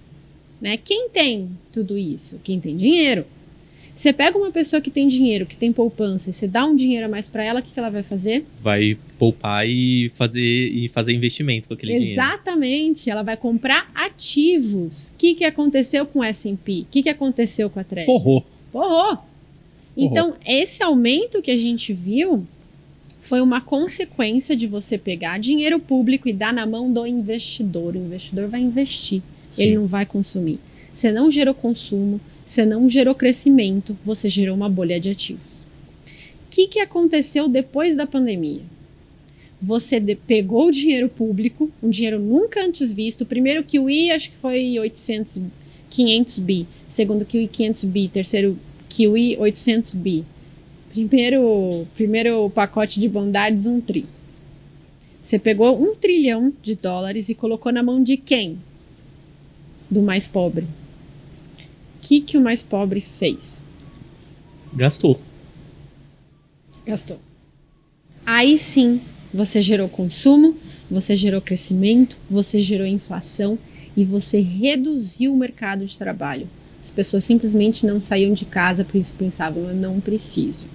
Né? Quem tem tudo isso? Quem tem dinheiro. Você pega uma pessoa que tem dinheiro, que tem poupança, e você dá um dinheiro a mais para ela, o que ela vai fazer? Vai poupar e fazer investimento com aquele dinheiro. Exatamente. Ela vai comprar ativos. O que aconteceu com o S&P? O que aconteceu com a Treasury? Porrou. Então, esse aumento que a gente viu foi uma consequência de você pegar dinheiro público e dar na mão do investidor. O investidor vai investir. Sim. Ele não vai consumir. Você não gerou consumo, você não gerou crescimento, você gerou uma bolha de ativos. O que aconteceu depois da pandemia? Você pegou o dinheiro público, um dinheiro nunca antes visto. Primeiro QE, acho que foi 500 bi. Segundo QE, 500 bi. Terceiro QE, 800 bi. Primeiro pacote de bondades, 1 tri. Você pegou $1 trilhão e colocou na mão de quem? Do mais pobre. O que o mais pobre fez? Gastou. Aí sim, você gerou consumo, você gerou crescimento, você gerou inflação e você reduziu o mercado de trabalho. As pessoas simplesmente não saíam de casa porque eles pensavam, eu não preciso.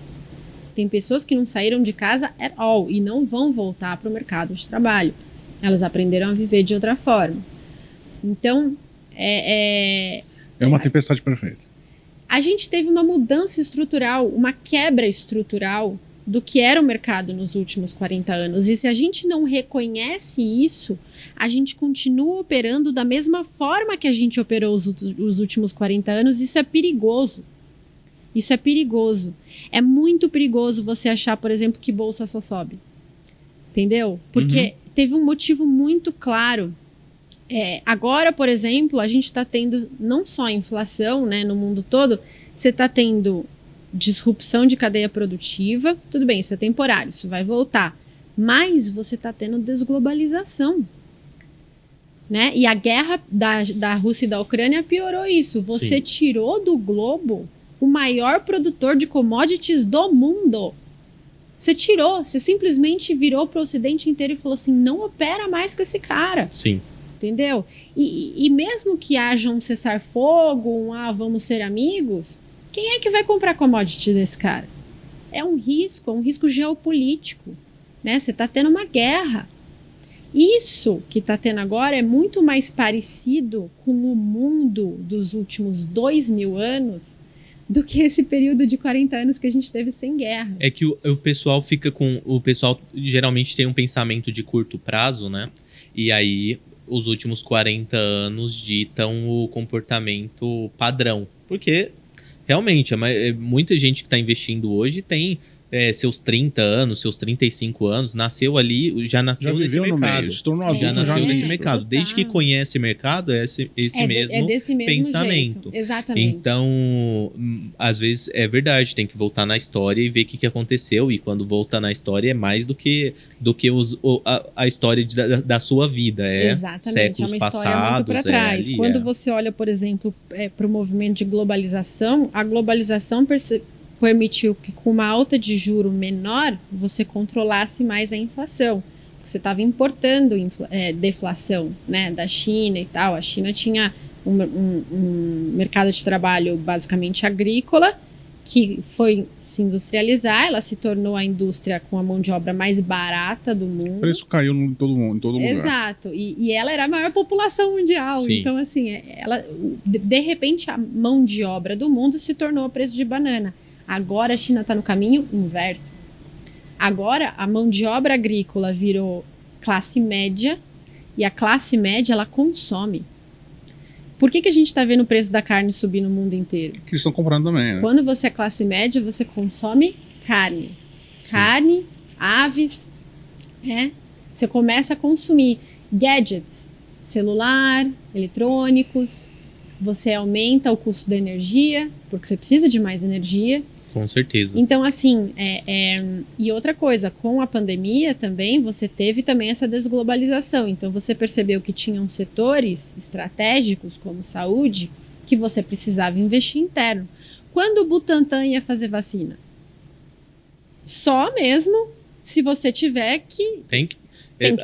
Tem pessoas que não saíram de casa at all e não vão voltar para o mercado de trabalho. Elas aprenderam a viver de outra forma. Então, é uma tempestade perfeita. A gente teve uma mudança estrutural, uma quebra estrutural do que era o mercado nos últimos 40 anos. E se a gente não reconhece isso, a gente continua operando da mesma forma que a gente operou os últimos 40 anos. Isso é perigoso. Isso é perigoso. É muito perigoso você achar, por exemplo, que bolsa só sobe. Entendeu? Porque teve um motivo muito claro. Agora, por exemplo, a gente está tendo não só inflação, né, no mundo todo, você está tendo disrupção de cadeia produtiva. Tudo bem, isso é temporário, isso vai voltar. Mas você está tendo desglobalização. Né? E a guerra da Rússia e da Ucrânia piorou isso. Você tirou do globo o maior produtor de commodities do mundo. Você tirou, você simplesmente virou para o Ocidente inteiro e falou assim, não opera mais com esse cara. Sim. Entendeu? E mesmo que haja um cessar-fogo, vamos ser amigos, quem é que vai comprar commodity desse cara? É um risco geopolítico. Né? Você está tendo uma guerra. Isso que está tendo agora é muito mais parecido com o mundo dos últimos 2000 anos do que esse período de 40 anos que a gente teve sem guerra. É que o pessoal fica com... O pessoal geralmente tem um pensamento de curto prazo, né? E aí os últimos 40 anos ditam o comportamento padrão. Porque realmente muita gente que está investindo hoje tem seus 30 anos, seus 35 anos, nasceu ali, já nasceu nesse mercado. Se tornou adulto, já nasceu nesse mercado. Total. Desde que conhece mercado, é esse mesmo pensamento. Jeito. Exatamente. Então, às vezes é verdade, tem que voltar na história e ver o que aconteceu. E quando volta na história é mais do que a história da sua vida. Exatamente. Séculos é uma passados. História muito para trás. Quando você olha, por exemplo, para o movimento de globalização, a globalização permitiu que com uma alta de juro menor você controlasse mais a inflação. Você estava importando deflação, né, da China e tal. A China tinha um mercado de trabalho basicamente agrícola que foi se industrializar, ela se tornou a indústria com a mão de obra mais barata do mundo. O preço caiu em todo lugar. Exato. E ela era a maior população mundial. Sim. Então, assim, de repente a mão de obra do mundo se tornou a preço de banana. Agora a China está no caminho inverso. Agora a mão de obra agrícola virou classe média e a classe média ela consome. Por que a gente está vendo o preço da carne subir no mundo inteiro? Que eles estão comprando também, né? Quando você é classe média, você consome carne. Sim. Carne, aves, né? Você começa a consumir gadgets, celular, eletrônicos. Você aumenta o custo da energia, porque você precisa de mais energia. Com certeza. Então, assim, e outra coisa, com a pandemia também, você teve também essa desglobalização. Então, você percebeu que tinham setores estratégicos, como saúde, que você precisava investir interno. Quando o Butantan ia fazer vacina? Só mesmo se você tiver que... Tem que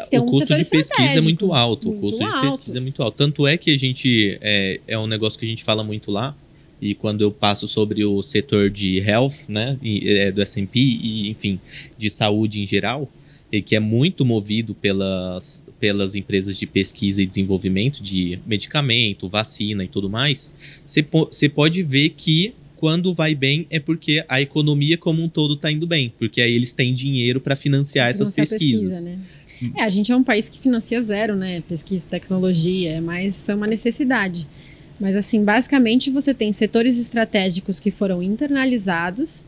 ter o custo de pesquisa é muito alto. O custo de pesquisa é muito alto. Tanto é que a gente... É um negócio que a gente fala muito lá. E quando eu passo sobre o setor de health, né, do S&P e, enfim, de saúde em geral, e que é muito movido pelas empresas de pesquisa e desenvolvimento de medicamento, vacina e tudo mais, você pode ver que quando vai bem é porque a economia como um todo está indo bem, porque aí eles têm dinheiro para financiar essas pesquisas. Né? A gente é um país que financia zero, né? Pesquisa e tecnologia, mas foi uma necessidade. Mas, assim, basicamente você tem setores estratégicos que foram internalizados,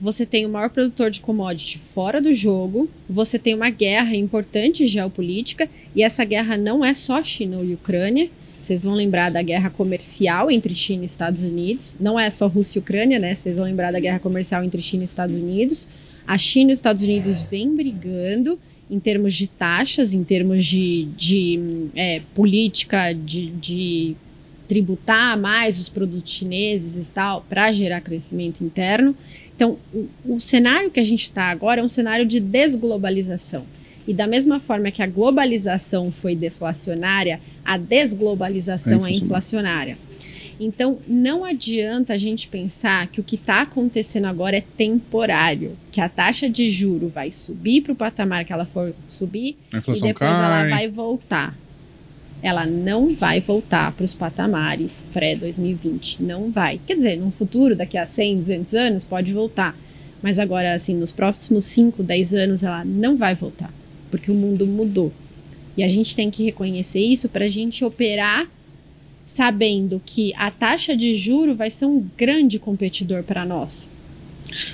você tem o maior produtor de commodity fora do jogo, você tem uma guerra importante geopolítica, e essa guerra não é só China e Ucrânia. Vocês vão lembrar da guerra comercial entre China e Estados Unidos. Não é só Rússia e Ucrânia, né? Vocês vão lembrar da guerra comercial entre China e Estados Unidos. A China e os Estados Unidos vêm brigando em termos de taxas, em termos de política, de tributar mais os produtos chineses e tal, para gerar crescimento interno. Então, o cenário que a gente está agora é um cenário de desglobalização. E da mesma forma que a globalização foi deflacionária, a desglobalização é inflacionária. Então, não adianta a gente pensar que o que está acontecendo agora é temporário, que a taxa de juro vai subir para o patamar que ela for subir A e inflação depois cai. ela vai voltar. Ela não vai voltar para os patamares pré-2020, não vai. Quer dizer, no futuro, daqui a 100, 200 anos, pode voltar. Mas agora, assim, nos próximos 5, 10 anos, ela não vai voltar, porque o mundo mudou. E a gente tem que reconhecer isso para a gente operar sabendo que a taxa de juro vai ser um grande competidor para nós.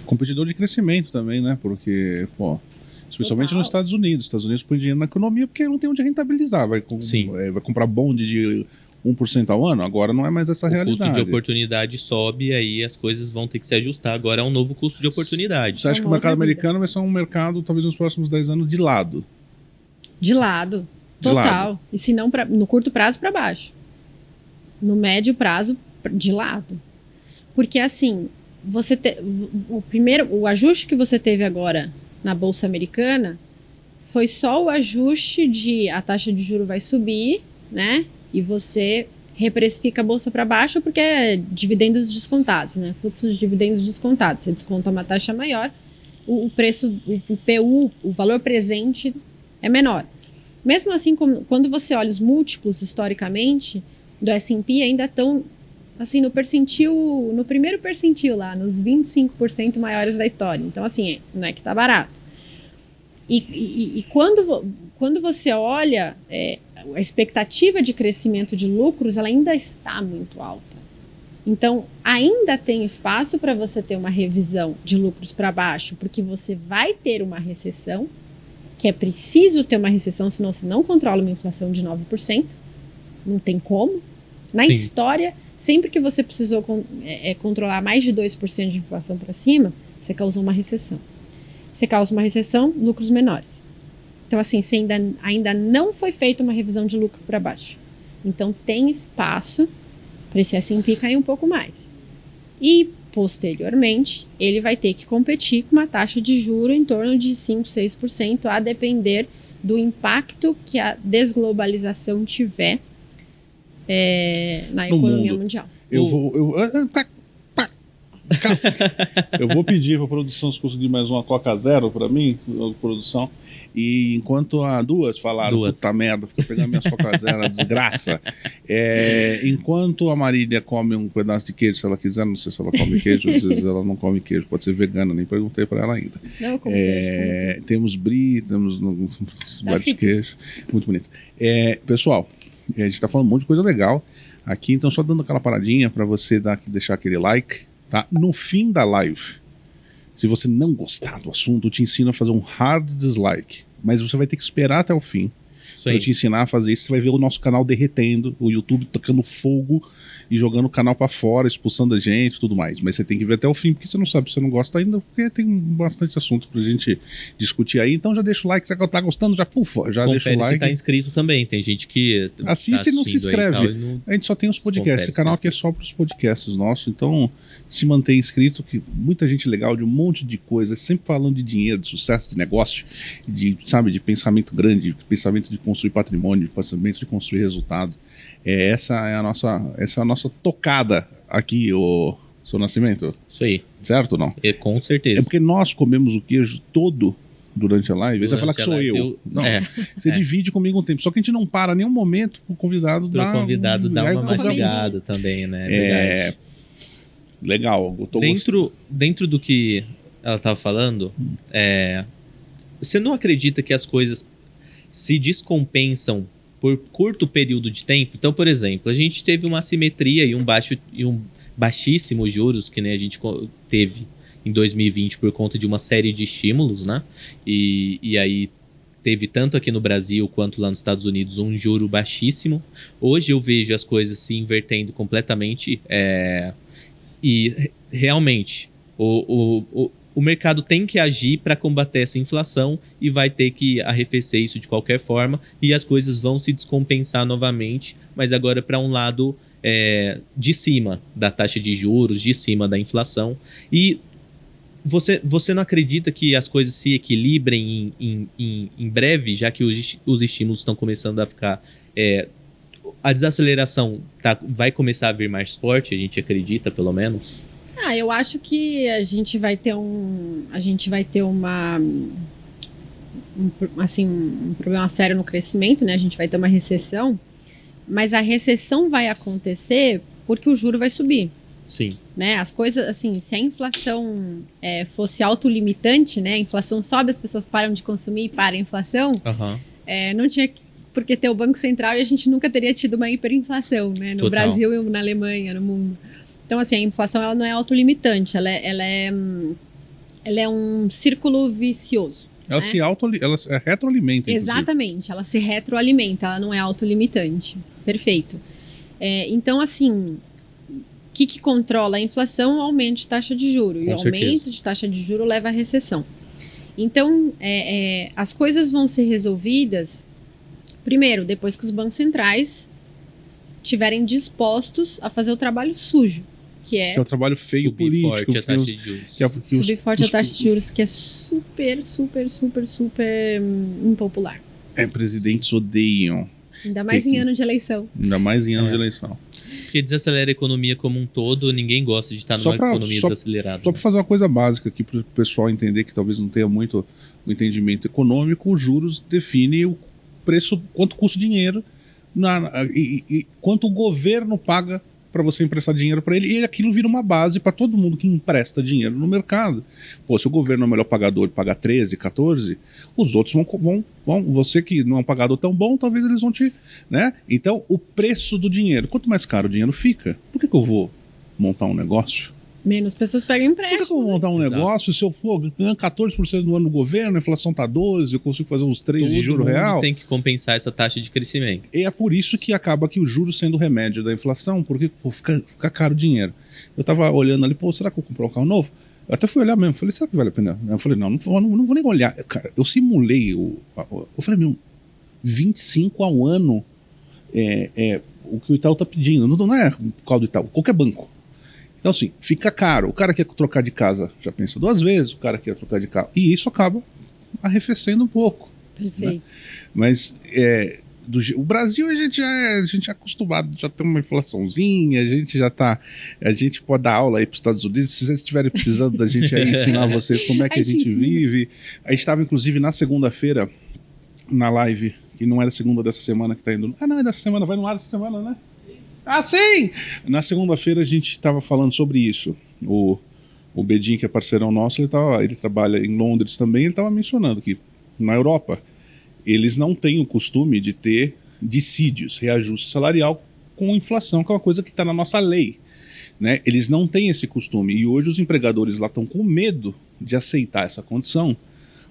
Competidor de crescimento também, né? Porque, pô, especialmente Total. nos Estados Unidos. Os Estados Unidos põem dinheiro na economia porque não tem onde rentabilizar. Vai comprar bonde de 1% ao ano? Agora não é mais essa realidade. O custo de oportunidade sobe e aí as coisas vão ter que se ajustar. Agora é um novo custo de oportunidade. Você acha que o Uma mercado outra vida. americano vai ser um mercado, talvez nos próximos 10 anos, de lado? De lado. De Total. lado. E se não, no curto prazo, para baixo. No médio prazo, de lado. Porque, assim, o ajuste que você teve agora na Bolsa Americana foi só o ajuste de a taxa de juros vai subir, né? E você reprecifica a Bolsa para baixo porque é dividendos descontados, né? Fluxo de dividendos descontados. Você desconta uma taxa maior, o preço, o PU, o valor presente é menor. Mesmo assim, quando você olha os múltiplos historicamente do S&P, ainda estão assim no primeiro percentil lá, nos 25% maiores da história. Então, assim, não é que tá barato. E quando você olha, a expectativa de crescimento de lucros, ela ainda está muito alta. Então, ainda tem espaço para você ter uma revisão de lucros para baixo, porque você vai ter uma recessão, que é preciso ter uma recessão, senão você não controla uma inflação de 9%. Não tem como. Na Sim. história, sempre que você precisou controlar mais de 2% de inflação para cima, você causou uma recessão. Você causa uma recessão, lucros menores. Então, assim, você ainda não foi feita uma revisão de lucro para baixo. Então, tem espaço para esse S&P cair um pouco mais. E, posteriormente, ele vai ter que competir com uma taxa de juro em torno de 5%, 6%, a depender do impacto que a desglobalização tiver na No economia mundo. mundial. Eu vou pedir para a produção se conseguir mais uma Coca Zero para mim, produção. E enquanto a duas falaram, puta merda, fica pegando minhas Coca Zero, a desgraça. Enquanto a Marília come um pedaço de queijo, se ela quiser, não sei se ela come queijo, às vezes ela não come queijo, pode ser vegana, nem perguntei para ela ainda. Não, eu como queijo. Temos brie, temos vários queijos, muito bonitos. Pessoal, a gente está falando um monte de coisa legal aqui, então só dando aquela paradinha para você deixar aquele like, tá? No fim da live, se você não gostar do assunto, eu te ensino a fazer um hard dislike, mas você vai ter que esperar até o fim para eu te ensinar a fazer isso. Você vai ver o nosso canal derretendo, o YouTube tocando fogo e jogando o canal para fora, expulsando a gente e tudo mais. Mas você tem que ver até o fim, porque você não sabe se você não gosta ainda, porque tem bastante assunto pra gente discutir aí. Então já deixa o like, se você tá gostando, já deixa o like. Se tá inscrito também, tem gente que assiste e não se inscreve. A gente só tem os podcasts, esse canal aqui é só pros podcasts nossos, então se mantém inscrito, que muita gente legal de um monte de coisas, sempre falando de dinheiro, de sucesso, de negócio, de pensamento grande, de pensamento de construir patrimônio, de pensamento de construir resultado. Essa é a nossa tocada aqui, o seu Nascimento. Isso aí. Certo ou não? Com certeza. É porque nós comemos o queijo todo durante a live. Você vai falar que sou eu. Não, você divide comigo um tempo. Só que a gente não para nenhum momento pro convidado dar uma mastigada também, né? Verdade. Legal. Eu tô dentro do que ela estava falando, você não acredita que as coisas se descompensam por curto período de tempo? Então, por exemplo, a gente teve uma assimetria e um baixíssimo juros, que nem a gente teve em 2020 por conta de uma série de estímulos, né? E aí teve tanto aqui no Brasil quanto lá nos Estados Unidos um juro baixíssimo. Hoje eu vejo as coisas se invertendo completamente e realmente o mercado tem que agir para combater essa inflação e vai ter que arrefecer isso de qualquer forma e as coisas vão se descompensar novamente, mas agora para um lado de cima da taxa de juros, de cima da inflação. E você não acredita que as coisas se equilibrem em breve, já que os estímulos estão começando a ficar... A desaceleração vai começar a vir mais forte, a gente acredita, pelo menos? Eu acho que a gente vai ter um problema sério no crescimento, né? A gente vai ter uma recessão, mas a recessão vai acontecer porque o juro vai subir. Sim. Né? As coisas, assim, se a inflação fosse autolimitante, né? A inflação sobe, as pessoas param de consumir e para a inflação, não tinha por que ter o Banco Central e a gente nunca teria tido uma hiperinflação, né? No Brasil e na Alemanha, no mundo. Então, assim, a inflação ela não é autolimitante, ela é um círculo vicioso. Ela ela se retroalimenta. Exatamente, inclusive. ela se retroalimenta, ela não é autolimitante. Perfeito. Então, assim, o que controla a inflação? O aumento de taxa de juros. E o aumento de taxa de juros leva à recessão. Então, as coisas vão ser resolvidas, primeiro, depois que os bancos centrais estiverem dispostos a fazer o trabalho sujo. Que é o trabalho feio político. Forte a taxa de juros. Subir forte a taxa de juros, que é super, super, super, super impopular. Presidentes odeiam. Ainda mais em ano de eleição. Ainda mais em ano de eleição. Porque desacelera a economia como um todo, ninguém gosta de estar numa economia desacelerada. Só para fazer uma coisa básica aqui para o pessoal entender, que talvez não tenha muito o entendimento econômico, os juros define o preço, quanto custa o dinheiro e quanto o governo paga para você emprestar dinheiro para ele, e aquilo vira uma base para todo mundo que empresta dinheiro no mercado. Pô, se o governo é o melhor pagador e pagar 13, 14, os outros vão, você que não é um pagador tão bom, talvez eles vão te, né? Então, o preço do dinheiro, quanto mais caro o dinheiro fica, por que eu vou montar um negócio? Menos pessoas pegam empréstimo. Por que eu vou montar um negócio se eu ganho 14% no ano do governo, a inflação tá 12%, eu consigo fazer uns 3% de juro real? Tem que compensar essa taxa de crescimento. E é por isso que acaba que o juros sendo o remédio da inflação, porque fica caro o dinheiro. Eu tava olhando ali, será que eu vou comprar um carro novo? Eu até fui olhar mesmo, falei, será que vale a pena? Eu falei, não vou nem olhar. Cara, eu simulei, eu falei, 25 ao ano o que o Itaú tá pedindo. Não é por causa do Itaú, qualquer banco. Então, assim, fica caro. O cara que quer trocar de casa já pensa 2 vezes, o cara que quer trocar de carro. E isso acaba arrefecendo um pouco. Perfeito. Né? Mas o Brasil a gente é acostumado, já tem uma inflaçãozinha, a gente pode dar aula aí para os Estados Unidos, se vocês estiverem precisando da gente aí ensinar vocês como é que a gente vive. A gente estava, inclusive, na segunda-feira, na live, que não é da segunda dessa semana que está indo. Não, é dessa semana, vai no ar dessa semana, né? Sim! Na segunda-feira a gente estava falando sobre isso. O Bedin, que é parceirão nosso, ele trabalha em Londres também, ele estava mencionando que na Europa eles não têm o costume de ter dissídios, reajuste salarial com inflação, que é uma coisa que está na nossa lei. Né? Eles não têm esse costume. E hoje os empregadores lá estão com medo de aceitar essa condição,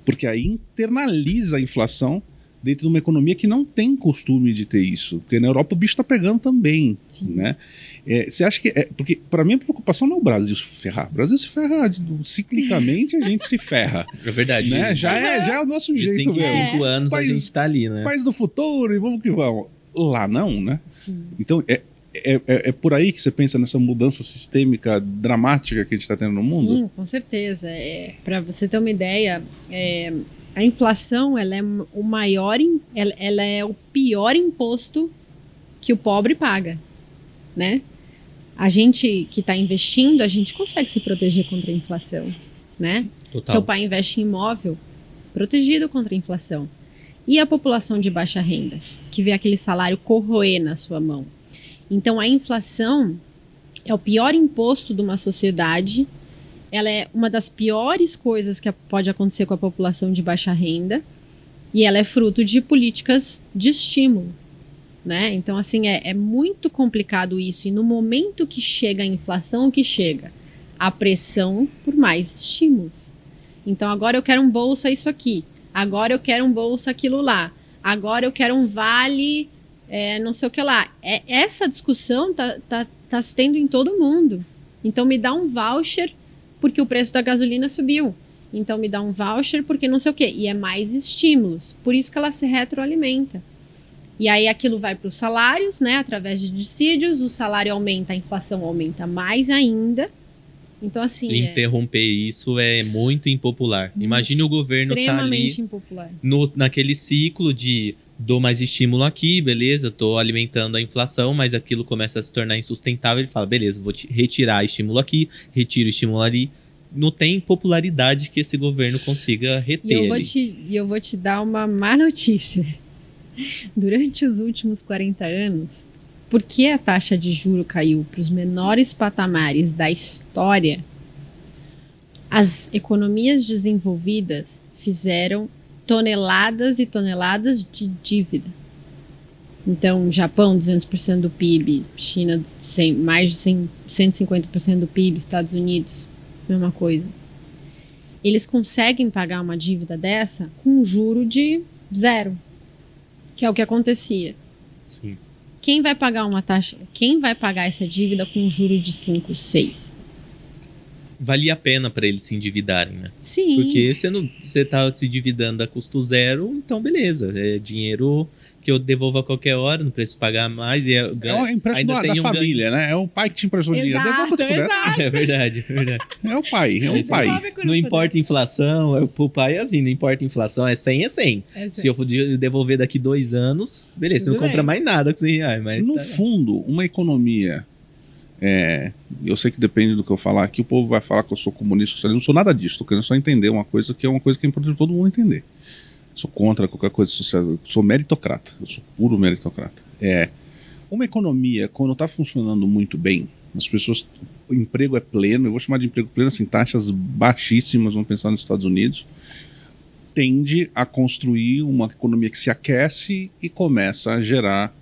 porque aí internaliza a inflação dentro de uma economia que não tem costume de ter isso. Porque na Europa o bicho está pegando também. Né? Você acha que... porque para mim a preocupação não é o Brasil se ferrar. O Brasil se ferra ciclicamente, a gente se ferra. É verdade. Né? Já é o nosso jeito. De 5 anos a gente está ali, né? País do futuro e vamos que vamos. Lá não, né? Sim. Então é por aí que você pensa nessa mudança sistêmica dramática que a gente está tendo no mundo? Sim, com certeza. Para você ter uma ideia... A inflação, ela é ela é o pior imposto que o pobre paga, né? A gente que está investindo, a gente consegue se proteger contra a inflação, né? Total. Seu pai investe em imóvel, protegido contra a inflação. E a população de baixa renda, que vê aquele salário corroer na sua mão. Então, a inflação é o pior imposto de uma sociedade. Ela é uma das piores coisas que pode acontecer com a população de baixa renda, e ela é fruto de políticas de estímulo, né? Então, assim, é muito complicado isso, e no momento que chega a inflação, o que chega? A pressão por mais estímulos. Então, agora eu quero um bolsa isso aqui, agora eu quero um bolsa aquilo lá, agora eu quero um vale não sei o que lá. Essa discussão tá se tendo em todo mundo. Então, me dá um voucher porque o preço da gasolina subiu. Então me dá um voucher porque não sei o quê. E é mais estímulos. Por isso que ela se retroalimenta. E aí aquilo vai para os salários, né? Através de dissídios. O salário aumenta, a inflação aumenta mais ainda. Então, assim... Interromper isso é muito impopular. Imagine o governo estar ali impopular. naquele ciclo de dou mais estímulo aqui, beleza, tô alimentando a inflação, mas aquilo começa a se tornar insustentável, ele fala, beleza, vou retirar estímulo aqui, retiro estímulo ali. Não tem popularidade que esse governo consiga reter. E eu vou te dar uma má notícia. Durante os últimos 40 anos, por que a taxa de juro caiu para os menores patamares da história? As economias desenvolvidas fizeram toneladas e toneladas de dívida. Então, Japão, 200% do PIB, China, mais de 150% do PIB, Estados Unidos, mesma coisa. Eles conseguem pagar uma dívida dessa com um juro de 0, que é o que acontecia. Sim. Quem vai pagar essa dívida com um juro de 5, 6? Valia a pena para eles se endividarem, né? Sim. Porque você tá se endividando a custo zero, então beleza. É dinheiro que eu devolvo a qualquer hora, não preciso pagar mais. É um empréstimo da família, né? É o pai que te emprestou dinheiro. Devolva se puder. É verdade. É o pai. Não importa a inflação, pro pai é assim, não importa a inflação, é 100, é 100. Se eu for devolver daqui 2 anos, beleza, você não compra mais nada com 100 reais. Mas no fundo, uma economia... eu sei que depende do que eu falar aqui, o povo vai falar que eu sou comunista, eu não sou nada disso, estou querendo só entender uma coisa que é importante todo mundo entender. Sou contra qualquer coisa social, sou meritocrata, eu sou puro meritocrata. Uma economia, quando está funcionando muito bem, as pessoas, o emprego é pleno, eu vou chamar de emprego pleno, assim, taxas baixíssimas, vamos pensar nos Estados Unidos, tende a construir uma economia que se aquece e começa a gerar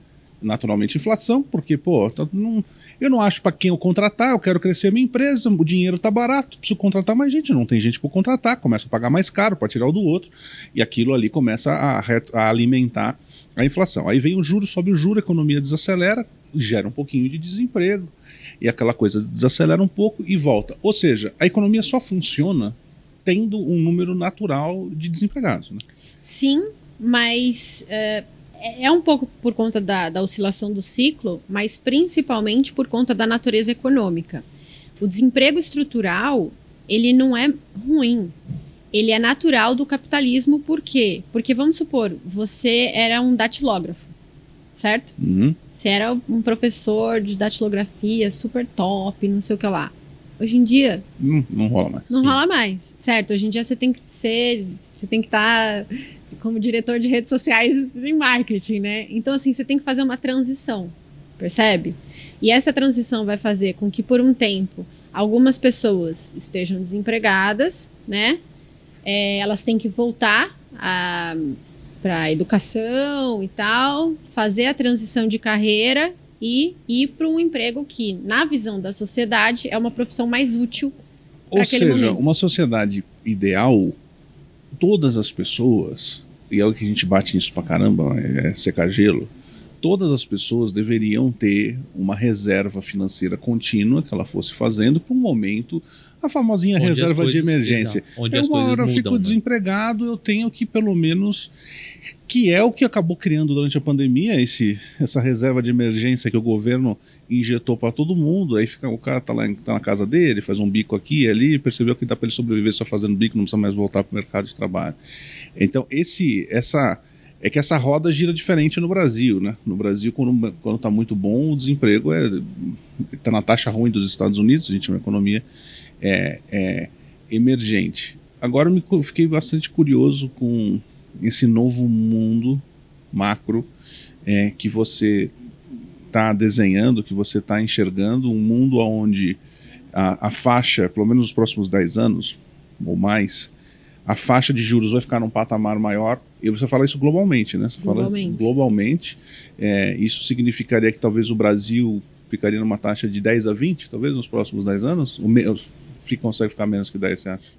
naturalmente inflação, porque, eu não acho para quem eu contratar, eu quero crescer a minha empresa, o dinheiro está barato, preciso contratar mais gente, não tem gente para contratar, começa a pagar mais caro para tirar o do outro, e aquilo ali começa a alimentar a inflação. Aí vem o juro, sobe o juro, a economia desacelera, gera um pouquinho de desemprego, e aquela coisa desacelera um pouco e volta. Ou seja, a economia só funciona tendo um número natural de desempregados, né? Sim, mas... É um pouco por conta da oscilação do ciclo, mas principalmente por conta da natureza econômica. O desemprego estrutural, ele não é ruim. Ele é natural do capitalismo, por quê? Porque, vamos supor, você era um datilógrafo, certo? Uhum. Você era um professor de datilografia super top, não sei o que lá. Hoje em dia... Não rola mais. Não rola mais, certo? Hoje em dia você tem que estar... como diretor de redes sociais em marketing, né? Então, assim, você tem que fazer uma transição, percebe? E essa transição vai fazer com que, por um tempo, algumas pessoas estejam desempregadas, né? Elas têm que voltar para a educação e tal, fazer a transição de carreira e ir para um emprego que, na visão da sociedade, é uma profissão mais útil para aquele momento. Ou seja, uma sociedade ideal... Todas as pessoas, e é o que a gente bate nisso pra caramba, secar gelo, todas as pessoas deveriam ter uma reserva financeira contínua que ela fosse fazendo para um momento, a famosinha onde reserva de emergência. Uma hora eu fico desempregado, eu tenho que pelo menos, que é o que acabou criando durante a pandemia, essa reserva de emergência que o governo injetou para todo mundo, aí o cara tá na casa dele, faz um bico aqui e ali, percebeu que dá para ele sobreviver só fazendo bico, não precisa mais voltar para o mercado de trabalho. Então, é que essa roda gira diferente no Brasil, né? No Brasil, quando tá muito bom, o desemprego tá na taxa ruim dos Estados Unidos, a gente tem uma economia emergente. Agora eu fiquei bastante curioso com esse novo mundo macro que você está desenhando, que você está enxergando, um mundo onde a faixa, pelo menos nos próximos 10 anos ou mais, a faixa de juros vai ficar num patamar maior, e você fala isso globalmente, né? Você globalmente. Fala globalmente. Isso significaria que talvez o Brasil ficaria numa taxa de 10 a 20, talvez nos próximos 10 anos? Consegue ficar menos que 10, você acha?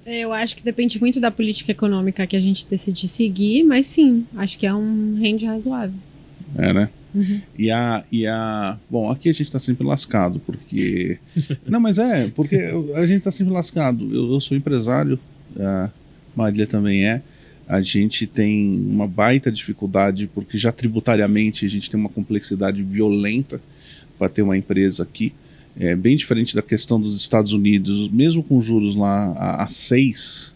Eu acho que depende muito da política econômica que a gente decidir seguir, mas sim, acho que é um range razoável. Né? Uhum. Bom, aqui a gente está sempre lascado, porque... Não, mas porque a gente está sempre lascado. Eu sou empresário, a Marília também é. A gente tem uma baita dificuldade, porque já tributariamente a gente tem uma complexidade violenta para ter uma empresa aqui. É bem diferente da questão dos Estados Unidos, mesmo com juros lá a 6,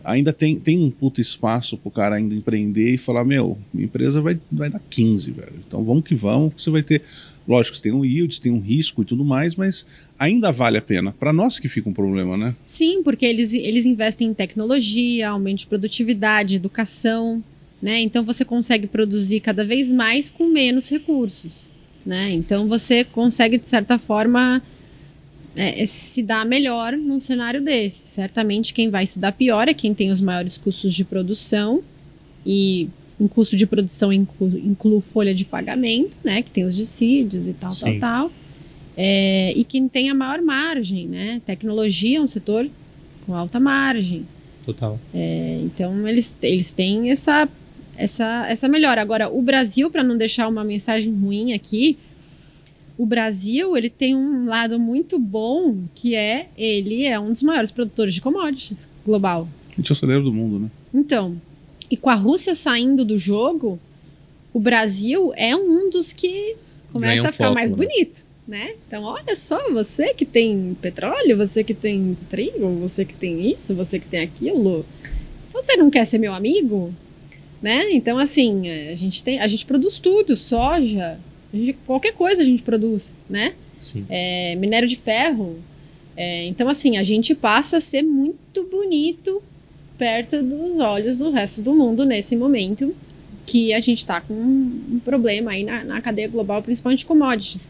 ainda tem um puto espaço pro cara ainda empreender e falar, minha empresa vai dar 15, velho. Então vamos que vamos, você vai ter... Lógico, você tem um yield, tem um risco e tudo mais, mas ainda vale a pena. Para nós que fica um problema, né? Sim, porque eles investem em tecnologia, aumento de produtividade, educação, né? Então você consegue produzir cada vez mais com menos recursos, né? Então você consegue, de certa forma, se dar melhor num cenário desse. Certamente quem vai se dar pior é quem tem os maiores custos de produção, e em custo de produção inclui folha de pagamento, né? Que tem os dissídios e tal, Sim. tal. E quem tem a maior margem, né? Tecnologia é um setor com alta margem. Total. Então eles têm essa melhora. Agora, o Brasil, para não deixar uma mensagem ruim aqui, o Brasil ele tem um lado muito bom, que ele é um dos maiores produtores de commodities global. A gente é o celeiro do mundo, né? Então, e com a Rússia saindo do jogo, o Brasil é um dos que começa a ficar mais bonito, né? Então, olha só, você que tem petróleo, você que tem trigo, você que tem isso, você que tem aquilo, você não quer ser meu amigo? Né? Então, assim, a gente produz tudo, soja, qualquer coisa a gente produz, né? Sim. Minério de ferro. Então, assim, a gente passa a ser muito bonito perto dos olhos do resto do mundo nesse momento que a gente está com um problema aí na cadeia global, principalmente commodities.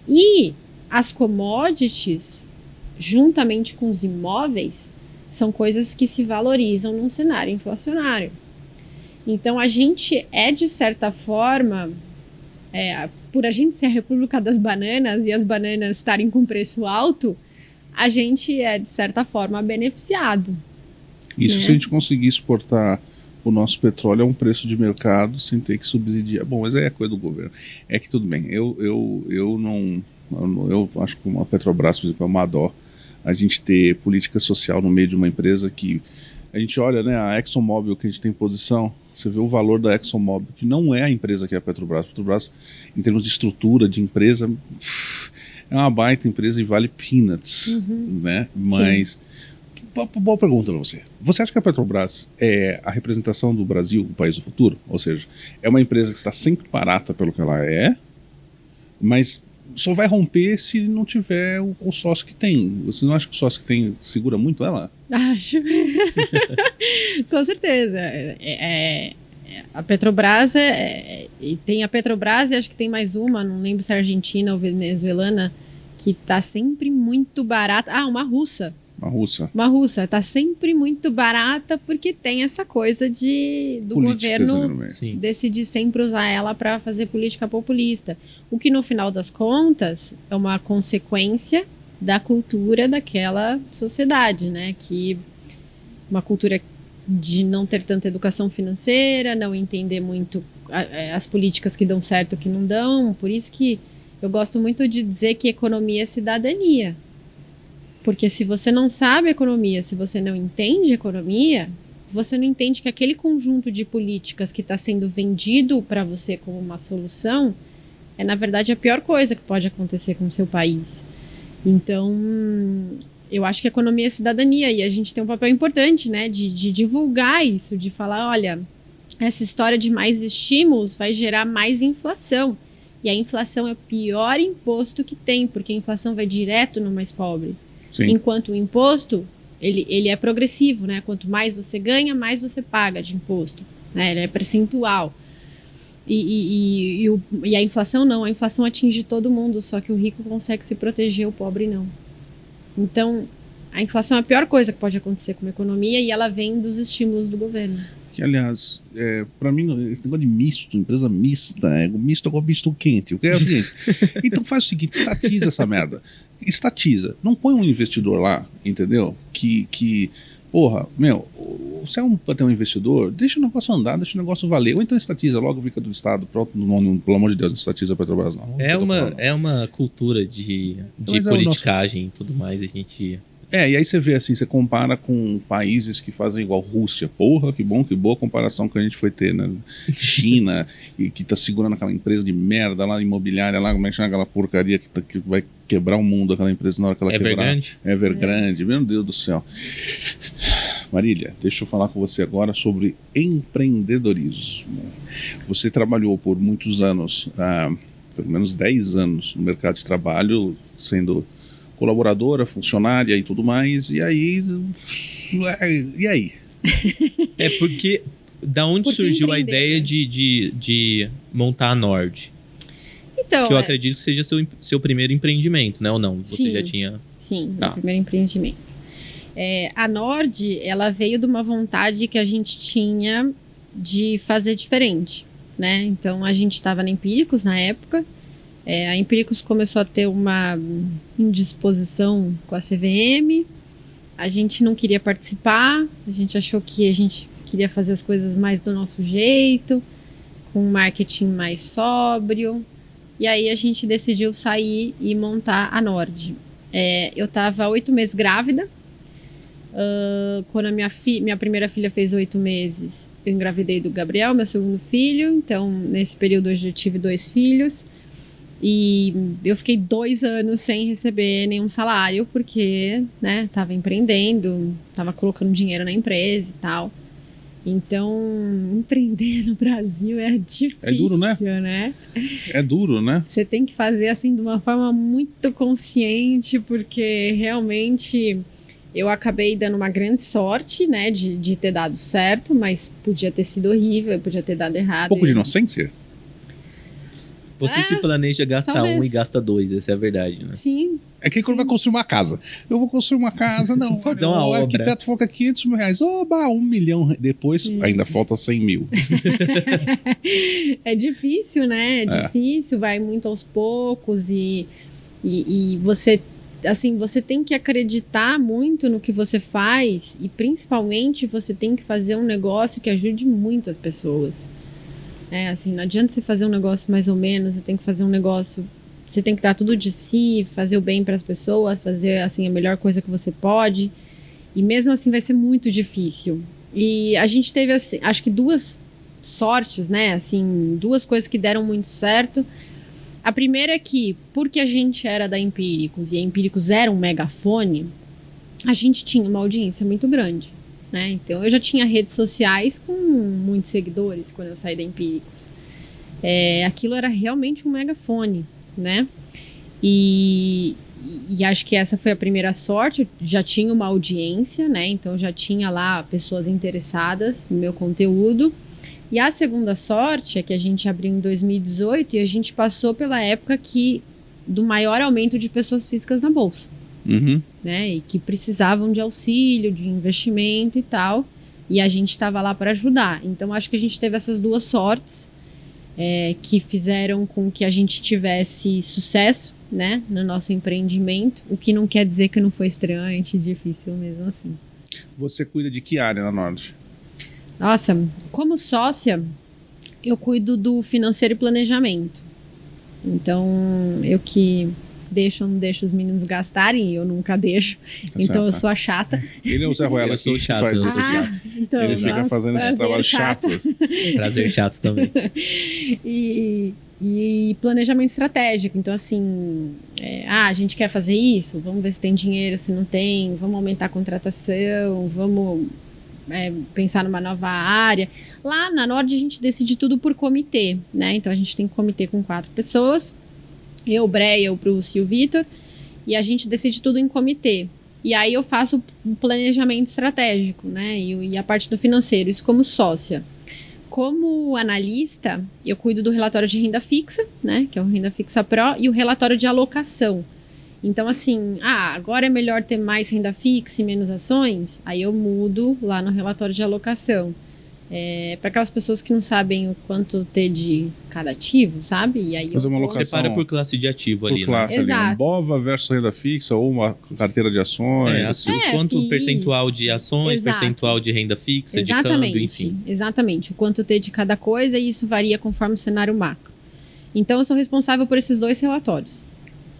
E as commodities, juntamente com os imóveis, são coisas que se valorizam num cenário inflacionário. Então, a gente de certa forma, por a gente ser a República das Bananas e as bananas estarem com preço alto, a gente de certa forma, beneficiado. Isso, se a gente conseguir exportar o nosso petróleo a um preço de mercado sem ter que subsidiar. Bom, mas é coisa do governo. É que tudo bem, eu acho que uma Petrobras, por exemplo, é uma dó a gente ter política social no meio de uma empresa que a gente olha, né, a ExxonMobil que a gente tem posição, você vê o valor da ExxonMobil, que não é a empresa que é a Petrobras. A Petrobras, em termos de estrutura de empresa, é uma baita empresa e vale peanuts, né? Mas... Boa pergunta para você. Você acha que a Petrobras é a representação do Brasil, o país do futuro? Ou seja, é uma empresa que está sempre barata pelo que ela é, mas só vai romper se não tiver o sócio que tem. Você não acha que o sócio que tem segura muito ela? Acho. Com certeza. A Petrobras e tem a Petrobras e acho que tem mais uma, não lembro se é argentina ou venezuelana, que está sempre muito barata. Uma russa. Uma russa, está sempre muito barata porque tem essa coisa do governo decidir sempre usar ela para fazer política populista. O que no final das contas é uma consequência da cultura daquela sociedade, né? Que uma cultura de não ter tanta educação financeira, não entender muito as políticas que dão certo e que não dão. Por isso que eu gosto muito de dizer que economia é cidadania. Porque se você não sabe economia, se você não entende economia, você não entende que aquele conjunto de políticas que está sendo vendido para você como uma solução é, na verdade, a pior coisa que pode acontecer com o seu país. Então, eu acho que a economia é cidadania e a gente tem um papel importante, né, de divulgar isso, de falar, olha, essa história de mais estímulos vai gerar mais inflação. E a inflação é o pior imposto que tem, porque a inflação vai direto no mais pobre. Sim. Enquanto o imposto, ele é progressivo, né? Quanto mais você ganha, mais você paga de imposto, né? Ele é percentual. E a inflação não, a inflação atinge todo mundo, só que o rico consegue se proteger, o pobre não. Então, a inflação é a pior coisa que pode acontecer com a economia e ela vem dos estímulos do governo. Que, aliás, para mim, esse negócio de misto, empresa mista, misto é misto quente. O que é o seguinte? Então faz o seguinte, estatiza essa merda. Estatiza. Não põe um investidor lá, entendeu? Que porra, se é ter um investidor, deixa o negócio andar, deixa o negócio valer. Ou então estatiza, logo fica do Estado, pronto, pelo amor de Deus, não estatiza a Petrobras, não. É uma cultura de politicagem e tudo mais, a gente... E aí você vê assim, você compara com países que fazem igual Rússia. Porra, que boa comparação que a gente foi ter, né? China, e que tá segurando aquela empresa de merda lá, imobiliária lá, como é que chama aquela porcaria que vai quebrar o mundo, aquela empresa na hora que ela quebrar. Evergrande? Evergrande, meu Deus do céu. Marília, deixa eu falar com você agora sobre empreendedorismo. Você trabalhou por muitos anos, pelo menos 10 anos no mercado de trabalho, sendo colaboradora, funcionária e tudo mais, e aí? Porque da onde surgiu a ideia de montar a Nord? Então, que eu acredito que seja seu primeiro empreendimento, né? Ou não? Você já tinha... Sim, meu primeiro empreendimento. A Nord, ela veio de uma vontade que a gente tinha de fazer diferente, né? Então, a gente estava na Empíricos na época. A Empíricos começou a ter uma indisposição com a CVM. A gente não queria participar. A gente achou que a gente queria fazer as coisas mais do nosso jeito, com um marketing mais sóbrio. E aí, a gente decidiu sair e montar a Nord. Eu estava 8 meses grávida. Quando a minha primeira filha fez 8 meses, eu engravidei do Gabriel, meu segundo filho. Então, nesse período, eu tive 2 filhos. E eu fiquei 2 anos sem receber nenhum salário, porque, né, tava empreendendo, tava colocando dinheiro na empresa e tal. Então, empreender no Brasil é difícil, é duro, né? É duro, né? Você tem que fazer assim de uma forma muito consciente, porque realmente eu acabei dando uma grande sorte, né, de ter dado certo, mas podia ter sido horrível, podia ter dado errado. Um pouco de inocência? Você se planeja gastar talvez. 1 e gasta 2, essa é a verdade, né? Sim. É que quando vai construir uma casa. Eu vou construir uma casa, não. Fazer uma o obra. arquiteto falou que é 500 mil reais. Oba, 1 milhão. Depois ainda falta 100 mil. É difícil, né? É difícil, vai muito aos poucos e você, assim, você tem que acreditar muito no que você faz e principalmente você tem que fazer um negócio que ajude muito as pessoas. Assim, não adianta você fazer um negócio mais ou menos, você tem que fazer um negócio, você tem que dar tudo de si, fazer o bem para as pessoas, fazer, assim, a melhor coisa que você pode, e mesmo assim vai ser muito difícil. E a gente teve, assim, acho que 2 sortes, né, assim, 2 coisas que deram muito certo. A primeira é que, porque a gente era da Empíricos e a Empíricos era um megafone, a gente tinha uma audiência muito grande. Né? Então, eu já tinha redes sociais com muitos seguidores quando eu saí da Empíricos. Aquilo era realmente um megafone, né? E acho que essa foi a primeira sorte. Eu já tinha uma audiência, né? Então, já tinha lá pessoas interessadas no meu conteúdo. E a segunda sorte é que a gente abriu em 2018 e a gente passou pela época do maior aumento de pessoas físicas na Bolsa. Uhum. Né, e que precisavam de auxílio, de investimento e tal, e a gente estava lá para ajudar. Então, acho que a gente teve essas 2 sortes que fizeram com que a gente tivesse sucesso, né, no nosso empreendimento, o que não quer dizer que não foi estreante, difícil mesmo assim. Você cuida de que área na Nord? Nossa, como sócia, eu cuido do financeiro e planejamento. Então, eu que não deixo os meninos gastarem, eu nunca deixo. Então eu sou a chata. Ele é o Zé Ruela aqui que faz. Eu sou chato. Então, ele fica fazendo esse trabalho chato. Prazer chato também. E planejamento estratégico. Então, assim, a gente quer fazer isso, vamos ver se tem dinheiro, se não tem, vamos aumentar a contratação, vamos pensar numa nova área. Lá na Nord a gente decide tudo por comitê, né? Então a gente tem comitê com 4 pessoas. Eu, o Breia, o Bruce e o Vitor, e a gente decide tudo em comitê. E aí eu faço o planejamento estratégico, né? E a parte do financeiro, isso como sócia. Como analista, eu cuido do relatório de renda fixa, né? Que é o Renda Fixa Pro, e o relatório de alocação. Então, assim, agora é melhor ter mais renda fixa e menos ações? Aí eu mudo lá no relatório de alocação. Para aquelas pessoas que não sabem o quanto ter de cada ativo, sabe? E aí fazer uma alocação. Separa por classe de ativo ali, classe, né? Exato. Um BOVA versus renda fixa ou uma carteira de ações. Quanto percentual de ações, Exato. Percentual de renda fixa, Exatamente. de câmbio, enfim. Exatamente. O quanto ter de cada coisa, e isso varia conforme o cenário macro. Então, eu sou responsável por esses 2 relatórios.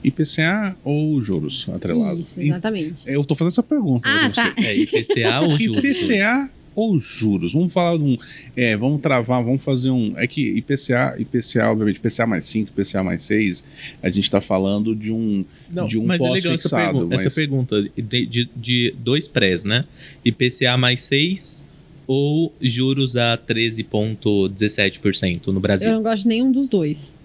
IPCA ou juros atrelados? Isso, exatamente. Eu estou fazendo essa pergunta. Tá. IPCA ou juros? IPCA ou juros? Vamos falar de um... vamos travar, vamos fazer um... É que IPCA, obviamente, IPCA mais 5, IPCA mais 6, a gente está falando de um pós-fixado. Essa pergunta de dois prés, né? IPCA mais 6 ou juros a 13,17% no Brasil? Eu não gosto de nenhum dos dois.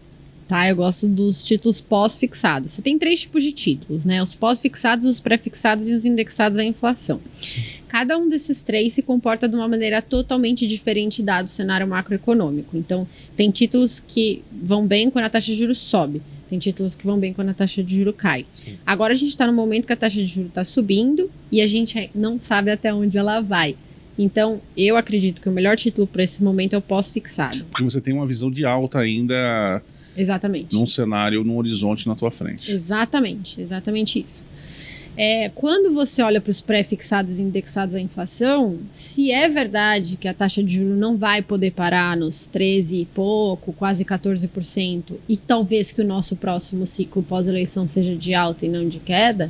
Tá, eu gosto dos títulos pós-fixados. Você tem 3 tipos de títulos, né? Os pós-fixados, os pré-fixados e os indexados à inflação. Cada um desses 3 se comporta de uma maneira totalmente diferente dado o cenário macroeconômico. Então, tem títulos que vão bem quando a taxa de juros sobe. Tem títulos que vão bem quando a taxa de juros cai. Sim. Agora a gente está no momento que a taxa de juros está subindo e a gente não sabe até onde ela vai. Então, eu acredito que o melhor título para esse momento é o pós-fixado. Porque você tem uma visão de alta ainda... Exatamente. Num cenário, num horizonte na tua frente. Exatamente isso. Quando você olha para os pré-fixados e indexados à inflação, se é verdade que a taxa de juros não vai poder parar nos 13 e pouco, quase 14%, e talvez que o nosso próximo ciclo pós-eleição seja de alta e não de queda,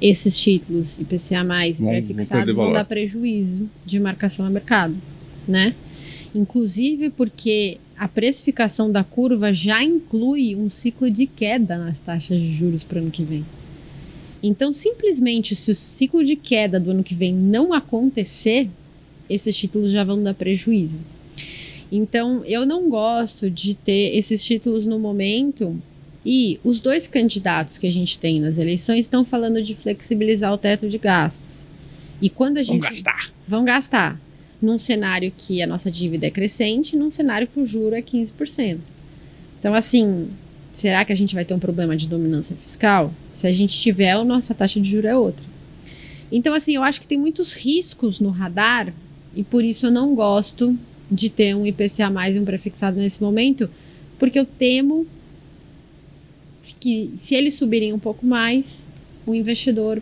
esses títulos IPCA+, e pré-fixados vão dar prejuízo de marcação a mercado, né? Inclusive porque a precificação da curva já inclui um ciclo de queda nas taxas de juros para o ano que vem. Então, simplesmente, se o ciclo de queda do ano que vem não acontecer, esses títulos já vão dar prejuízo. Então, eu não gosto de ter esses títulos no momento. E os 2 candidatos que a gente tem nas eleições estão falando de flexibilizar o teto de gastos. E quando a gente... Vão gastar. Num cenário que a nossa dívida é crescente, num cenário que o juro é 15%. Então, assim, será que a gente vai ter um problema de dominância fiscal? Se a gente tiver, a nossa taxa de juros é outra. Então, assim, eu acho que tem muitos riscos no radar e por isso eu não gosto de ter um IPCA mais e um prefixado nesse momento, porque eu temo que se eles subirem um pouco mais, o investidor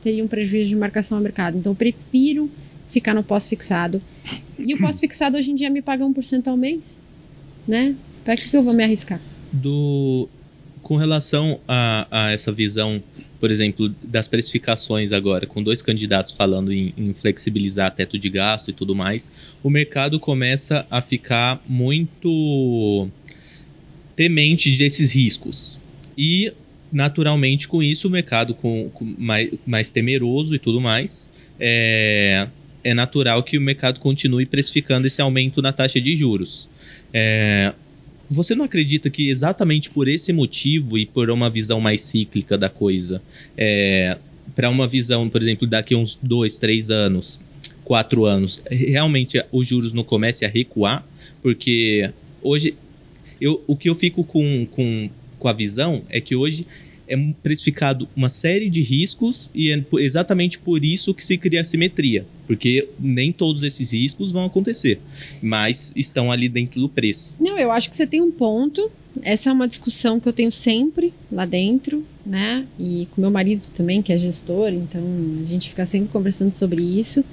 teria um prejuízo de marcação ao mercado. Então, eu prefiro ficar no pós-fixado. E o pós-fixado hoje em dia me paga 1% ao mês, né? Para que eu vou me arriscar? Com relação a essa visão, por exemplo, das precificações agora, com 2 candidatos falando em flexibilizar teto de gasto e tudo mais, o mercado começa a ficar muito temente desses riscos. E, naturalmente, com isso, o mercado mais temeroso e tudo mais, é natural que o mercado continue precificando esse aumento na taxa de juros. Você não acredita que exatamente por esse motivo e por uma visão mais cíclica da coisa, para uma visão, por exemplo, daqui a uns 2, 3 anos, 4 anos, realmente os juros não comecem a recuar? Porque hoje, o que eu fico com a visão é que hoje é precificado uma série de riscos e é exatamente por isso que se cria a simetria, porque nem todos esses riscos vão acontecer, mas estão ali dentro do preço. Não, eu acho que você tem um ponto. Essa é uma discussão que eu tenho sempre lá dentro, né? E com meu marido também, que é gestor, então a gente fica sempre conversando sobre isso.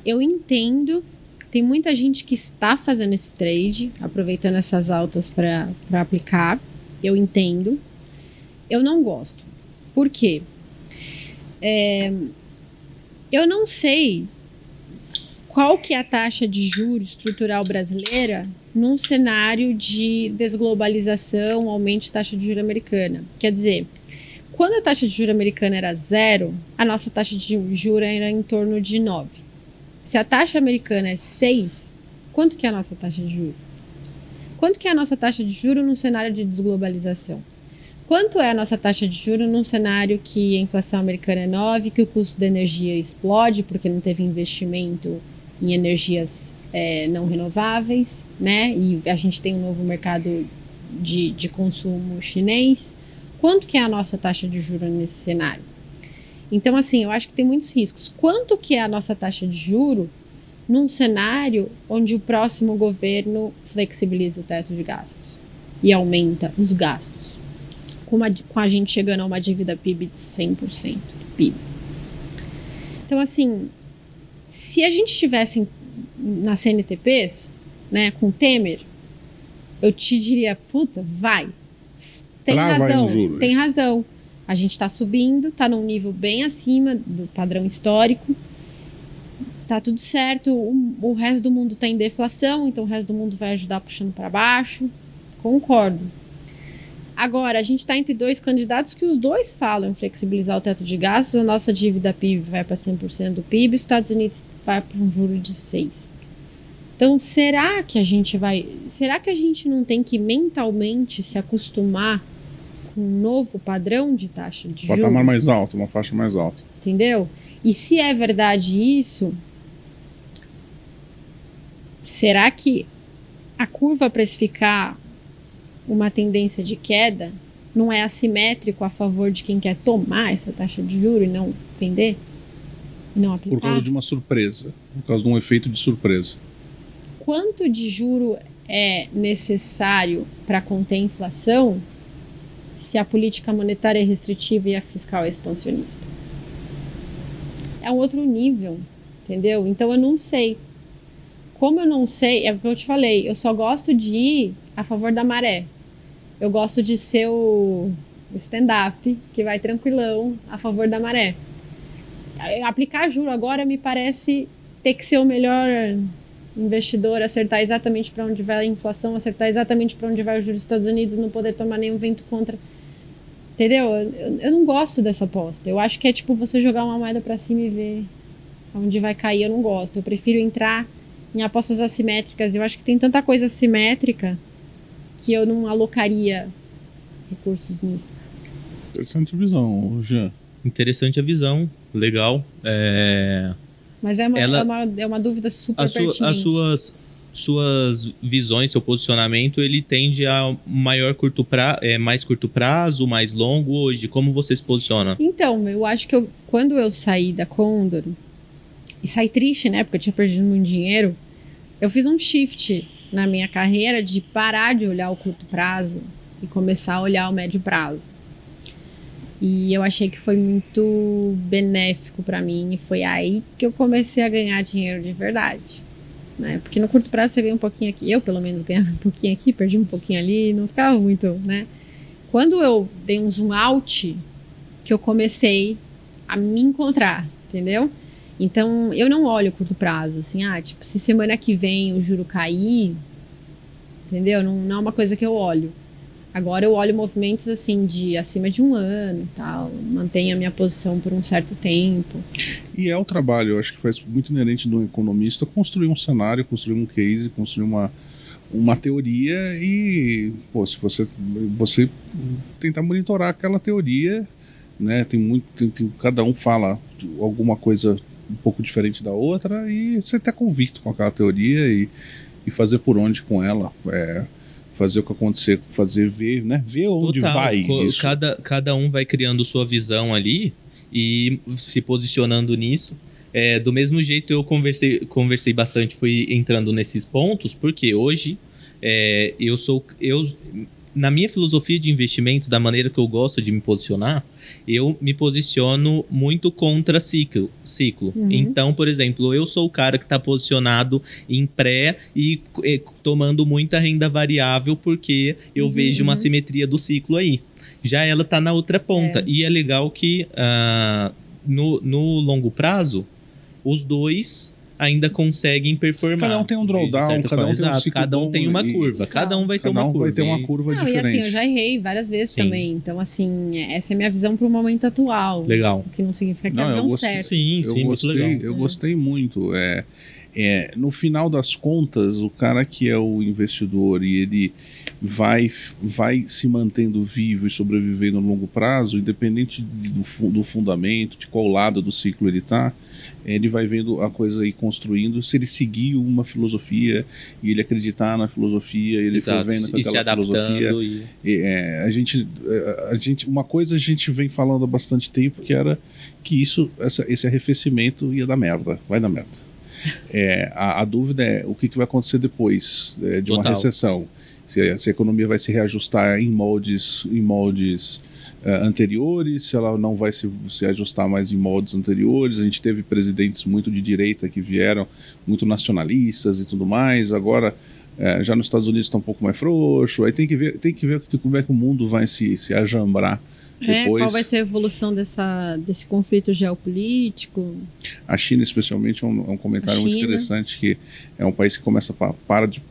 Eu entendo, tem muita gente que está fazendo esse trade, aproveitando essas altas para aplicar. Eu entendo. Eu não gosto. Por quê? Eu não sei qual que é a taxa de juros estrutural brasileira num cenário de desglobalização, aumento de taxa de juros americana. Quer dizer, quando a taxa de juros americana era 0, a nossa taxa de juros era em torno de 9. Se a taxa americana é 6, quanto que é a nossa taxa de juros? Quanto que é a nossa taxa de juros num cenário de desglobalização? Quanto é a nossa taxa de juros num cenário que a inflação americana é 9, que o custo da energia explode porque não teve investimento em energias não renováveis, né? E a gente tem um novo mercado de consumo chinês. Quanto que é a nossa taxa de juros nesse cenário? Então, assim, eu acho que tem muitos riscos. Quanto que é a nossa taxa de juros num cenário onde o próximo governo flexibiliza o teto de gastos e aumenta os gastos? Com a gente chegando a uma dívida PIB de 100% do PIB. Então, assim, se a gente estivesse nas CNTPs, né, com Temer, eu te diria, puta, vai. Tem razão, tem razão. A gente está subindo, está num nível bem acima do padrão histórico. tá tudo certo, o resto do mundo tá em deflação, então o resto do mundo vai ajudar puxando para baixo. Concordo. Agora, a gente está entre dois candidatos que os dois falam em flexibilizar o teto de gastos, a nossa dívida PIB vai para 100% do PIB, os Estados Unidos vai para um juro de 6%. Então, será que a gente não tem que mentalmente se acostumar com um novo padrão de taxa de juros? Patamar mais alto, uma faixa mais alta. Entendeu? E se é verdade isso, será que a curva precificar uma tendência de queda não é assimétrico a favor de quem quer tomar essa taxa de juros e não vender? E não aplicar? Por causa de uma surpresa, por causa de um efeito de surpresa. Quanto de juro é necessário para conter a inflação se a política monetária é restritiva e a fiscal é expansionista? É um outro nível, entendeu? Então eu não sei. Como eu não sei, é o que eu te falei, eu só gosto de ir a favor da maré. Eu gosto de ser o stand-up, que vai tranquilão, a favor da maré. Aplicar juro agora me parece ter que ser o melhor investidor, acertar exatamente para onde vai a inflação, acertar exatamente para onde vai o juro dos Estados Unidos, não poder tomar nenhum vento contra. Entendeu? Eu não gosto dessa aposta. Eu acho que é tipo você jogar uma moeda para cima e ver onde vai cair. Eu não gosto. Eu prefiro entrar em apostas assimétricas. Eu acho que tem tanta coisa assimétrica que eu não alocaria recursos nisso. Interessante visão, Jean. Interessante a visão, legal. Mas é uma dúvida super pertinente. As suas visões, seu posicionamento, ele tende a mais curto prazo, mais longo hoje? Como você se posiciona? Então, eu acho que quando eu saí da Condor, e saí triste, né, porque eu tinha perdido muito dinheiro, eu fiz um shift na minha carreira de parar de olhar o curto prazo e começar a olhar o médio prazo. E eu achei que foi muito benéfico para mim, e foi aí que eu comecei a ganhar dinheiro de verdade, né? Porque no curto prazo você ganha um pouquinho aqui, eu pelo menos ganhava um pouquinho aqui, perdi um pouquinho ali, não ficava muito, né? Quando eu dei um zoom out, que eu comecei a me encontrar, entendeu? Então, eu não olho o curto prazo, assim, tipo, se semana que vem o juro cair, entendeu? Não é uma coisa que eu olho. Agora eu olho movimentos, assim, de acima de um ano e tal, mantenho a minha posição por um certo tempo. E é o trabalho, eu acho que faz muito inerente do economista construir um cenário, construir um case, construir uma teoria e, pô, se você tentar monitorar aquela teoria, né, cada um fala alguma coisa um pouco diferente da outra e você tá convicto com aquela teoria e fazer por onde com ela, fazer o que acontecer, ver onde Total. vai isso. Cada um vai criando sua visão ali e se posicionando nisso. Do mesmo jeito eu conversei bastante, fui entrando nesses pontos, porque hoje na minha filosofia de investimento, da maneira que eu gosto de me posicionar, eu me posiciono muito contra ciclo. Uhum. Então, por exemplo, eu sou o cara que está posicionado em pré e tomando muita renda variável porque eu vejo uma simetria do ciclo aí. Já ela está na outra ponta. E é legal que no longo prazo, os dois ainda conseguem performar. Cada um tem um drawdown, cada um tem um ciclo cada um tem uma curva, cada um vai ter uma curva. Vai ter uma curva diferente. E assim, eu já errei várias vezes também. Então, assim, essa é a minha visão para o momento atual. Legal. O que não significa que é a visão certa. Sim, muito legal. Eu gostei muito. No final das contas, o cara que é o investidor e ele vai se mantendo vivo e sobrevivendo no longo prazo, independente do fundamento, de qual lado do ciclo ele está, ele vai vendo a coisa aí construindo. Se ele seguir uma filosofia e ele acreditar na filosofia, ele for vendo com aquela filosofia. Uma coisa a gente vem falando há bastante tempo, que era que esse arrefecimento ia dar merda, vai dar merda. A dúvida é o que vai acontecer depois de uma recessão. Se a economia vai se reajustar em moldes anteriores, se ela não vai se ajustar mais em moldes anteriores. A gente teve presidentes muito de direita que vieram, muito nacionalistas e tudo mais. Agora, já nos Estados Unidos está um pouco mais frouxo. Aí tem que ver como é que o mundo vai se ajambrar Qual vai ser a evolução desse conflito geopolítico? A China, especialmente, é um comentário muito interessante, que é um país que começa para de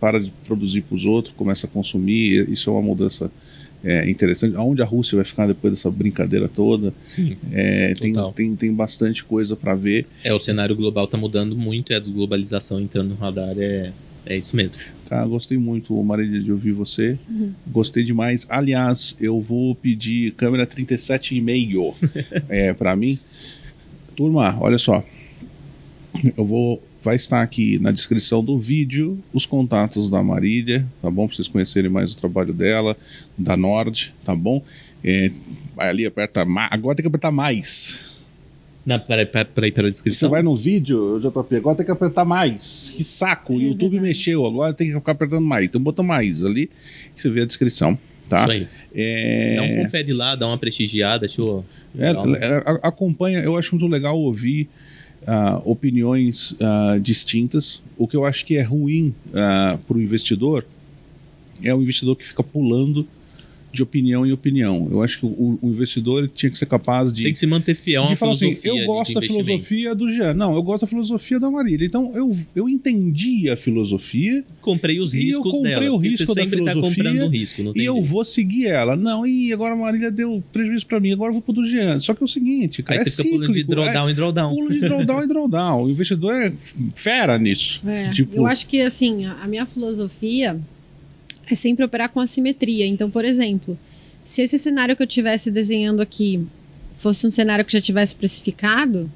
produzir para os outros, começa a consumir. Isso é uma mudança interessante. Aonde a Rússia vai ficar depois dessa brincadeira toda? Sim, tem bastante coisa para ver. O cenário global está mudando muito e a desglobalização entrando no radar é isso mesmo. Tá, gostei muito, Marília, de ouvir você. Gostei demais. Aliás, eu vou pedir câmera 37,5 para mim. Turma, olha só. Vai estar aqui na descrição do vídeo os contatos da Marília, tá bom? Para vocês conhecerem mais o trabalho dela, da Nord, tá bom? Vai ali, aperta mais. Agora tem que apertar mais. Para ir para a descrição. Você vai no vídeo, JP, agora tem que apertar mais. Que saco, o YouTube mexeu, agora tem que ficar apertando mais. Então bota mais ali, que você vê a descrição, tá? Isso aí. Dá um confere lá, dá uma prestigiada, show. Acompanha, eu acho muito legal ouvir opiniões distintas. O que eu acho que é ruim para o investidor é o investidor que fica pulando de opinião em opinião. Eu acho que o investidor tinha que ser capaz de... Tem que se manter fiel de falar assim, eu gosto da filosofia do Jean. Não, eu gosto da filosofia da Marília. Então, eu entendi a filosofia. Comprei os riscos dela. O risco da filosofia. Tá comprando risco, não tem eu vou seguir ela. Não, agora a Marília deu prejuízo para mim, agora eu vou pro do Jean. Só que é o seguinte, cara, aí você fica pulando de drawdown em drawdown. Pulo de drawdown em drawdown. O investidor é fera nisso. Eu acho que, assim, a minha filosofia é sempre operar com assimetria. Então, por exemplo, se esse cenário que eu estivesse desenhando aqui fosse um cenário que já tivesse precificado,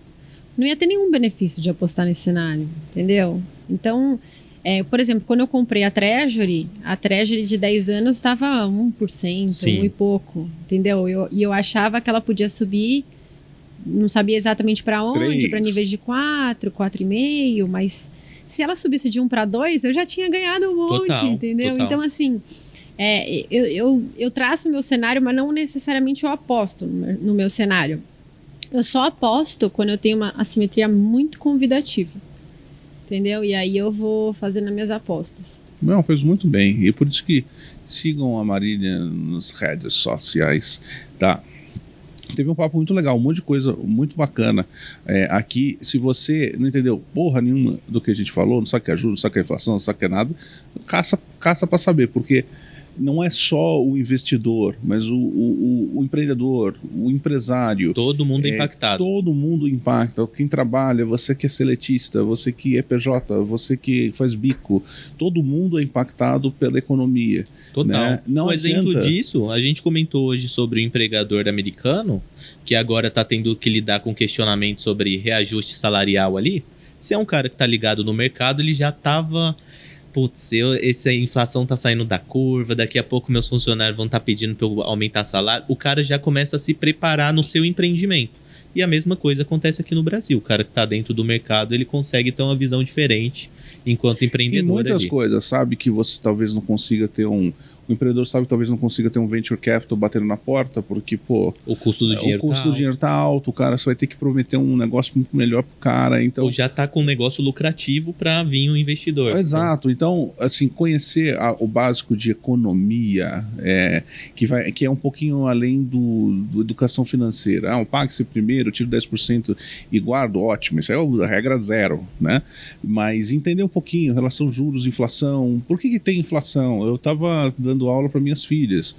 não ia ter nenhum benefício de apostar nesse cenário, entendeu? Então, por exemplo, quando eu comprei a Treasury de 10 anos estava 1%, Sim. 1 e pouco, entendeu? E eu achava que ela podia subir, não sabia exatamente para onde, para níveis de 4, 4,5, mas... se ela subisse de 1 para 2, eu já tinha ganhado um monte, entendeu? Total. Então, assim, eu traço o meu cenário, mas não necessariamente eu aposto no meu cenário. Eu só aposto quando eu tenho uma assimetria muito convidativa, entendeu? E aí eu vou fazendo as minhas apostas. Não, fez muito bem. E por isso que sigam a Marília nas redes sociais, tá? Teve um papo muito legal, um monte de coisa muito bacana aqui. Se você não entendeu porra nenhuma do que a gente falou, não sabe o que é juros, não sabe o que é inflação, não sabe o que é nada, caça para saber, porque não é só o investidor, mas o empreendedor, o empresário. Todo mundo é impactado. Todo mundo impacta. Quem trabalha, você que é seletista, você que é PJ, você que faz bico, todo mundo é impactado pela economia. Total. Né? Não exemplo disso, a gente comentou hoje sobre o empregador americano, que agora está tendo que lidar com questionamento sobre reajuste salarial ali. Se é um cara que está ligado no mercado, ele já estava... putz, essa inflação está saindo da curva, daqui a pouco meus funcionários vão estar pedindo para eu aumentar salário. O cara já começa a se preparar no seu empreendimento. E a mesma coisa acontece aqui no Brasil. O cara que está dentro do mercado, ele consegue ter uma visão diferente enquanto empreendedor. Tem muitas ali. coisas, sabe, que você talvez não consiga ter o empreendedor sabe que talvez não consiga ter um venture capital batendo na porta, porque, pô... o custo do dinheiro tá alto, o cara só vai ter que prometer um negócio muito melhor pro cara, então... Ou já tá com um negócio lucrativo para vir um investidor. Exato, então, assim, conhecer o básico de economia, que é um pouquinho além do educação financeira. Pague-se primeiro, tiro 10% e guardo, ótimo, isso é a regra zero, né? Mas entender um pouquinho, relação juros, inflação, por que tem inflação? Eu tava dando aula para minhas filhas.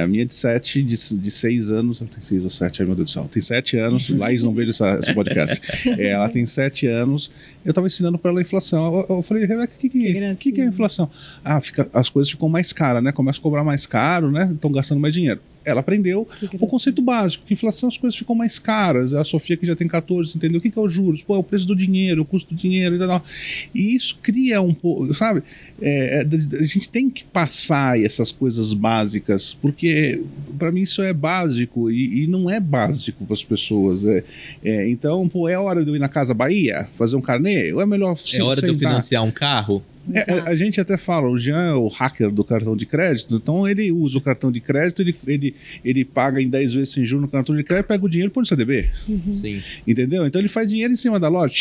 A minha de 6 anos, ela tem 6 ou 7, ai meu Deus do céu, tem 7 anos, lá eles não vejam esse podcast. Ela tem 7 anos, eu estava ensinando para ela a inflação. Eu falei, Rebeca, o que é a inflação? As coisas ficam mais caras, né? Começa a cobrar mais caro, né? Estão gastando mais dinheiro. Ela aprendeu o conceito básico, que inflação as coisas ficam mais caras. A Sofia, que já tem 14, entendeu? O que é os juros? Pô, é o preço do dinheiro, o custo do dinheiro e tal. E isso cria um pouco, sabe? A gente tem que passar essas coisas básicas, porque para mim isso é básico e não é básico para as pessoas. Então, pô, é hora de eu ir na Casa Bahia, fazer um carnê? Ou é melhor hora de eu financiar um carro? A gente até fala, o Jean é o hacker do cartão de crédito, então ele usa o cartão de crédito, ele paga em 10 vezes sem juros no cartão de crédito, pega o dinheiro e põe no CDB. Sim. Entendeu? Então ele faz dinheiro em cima da loja.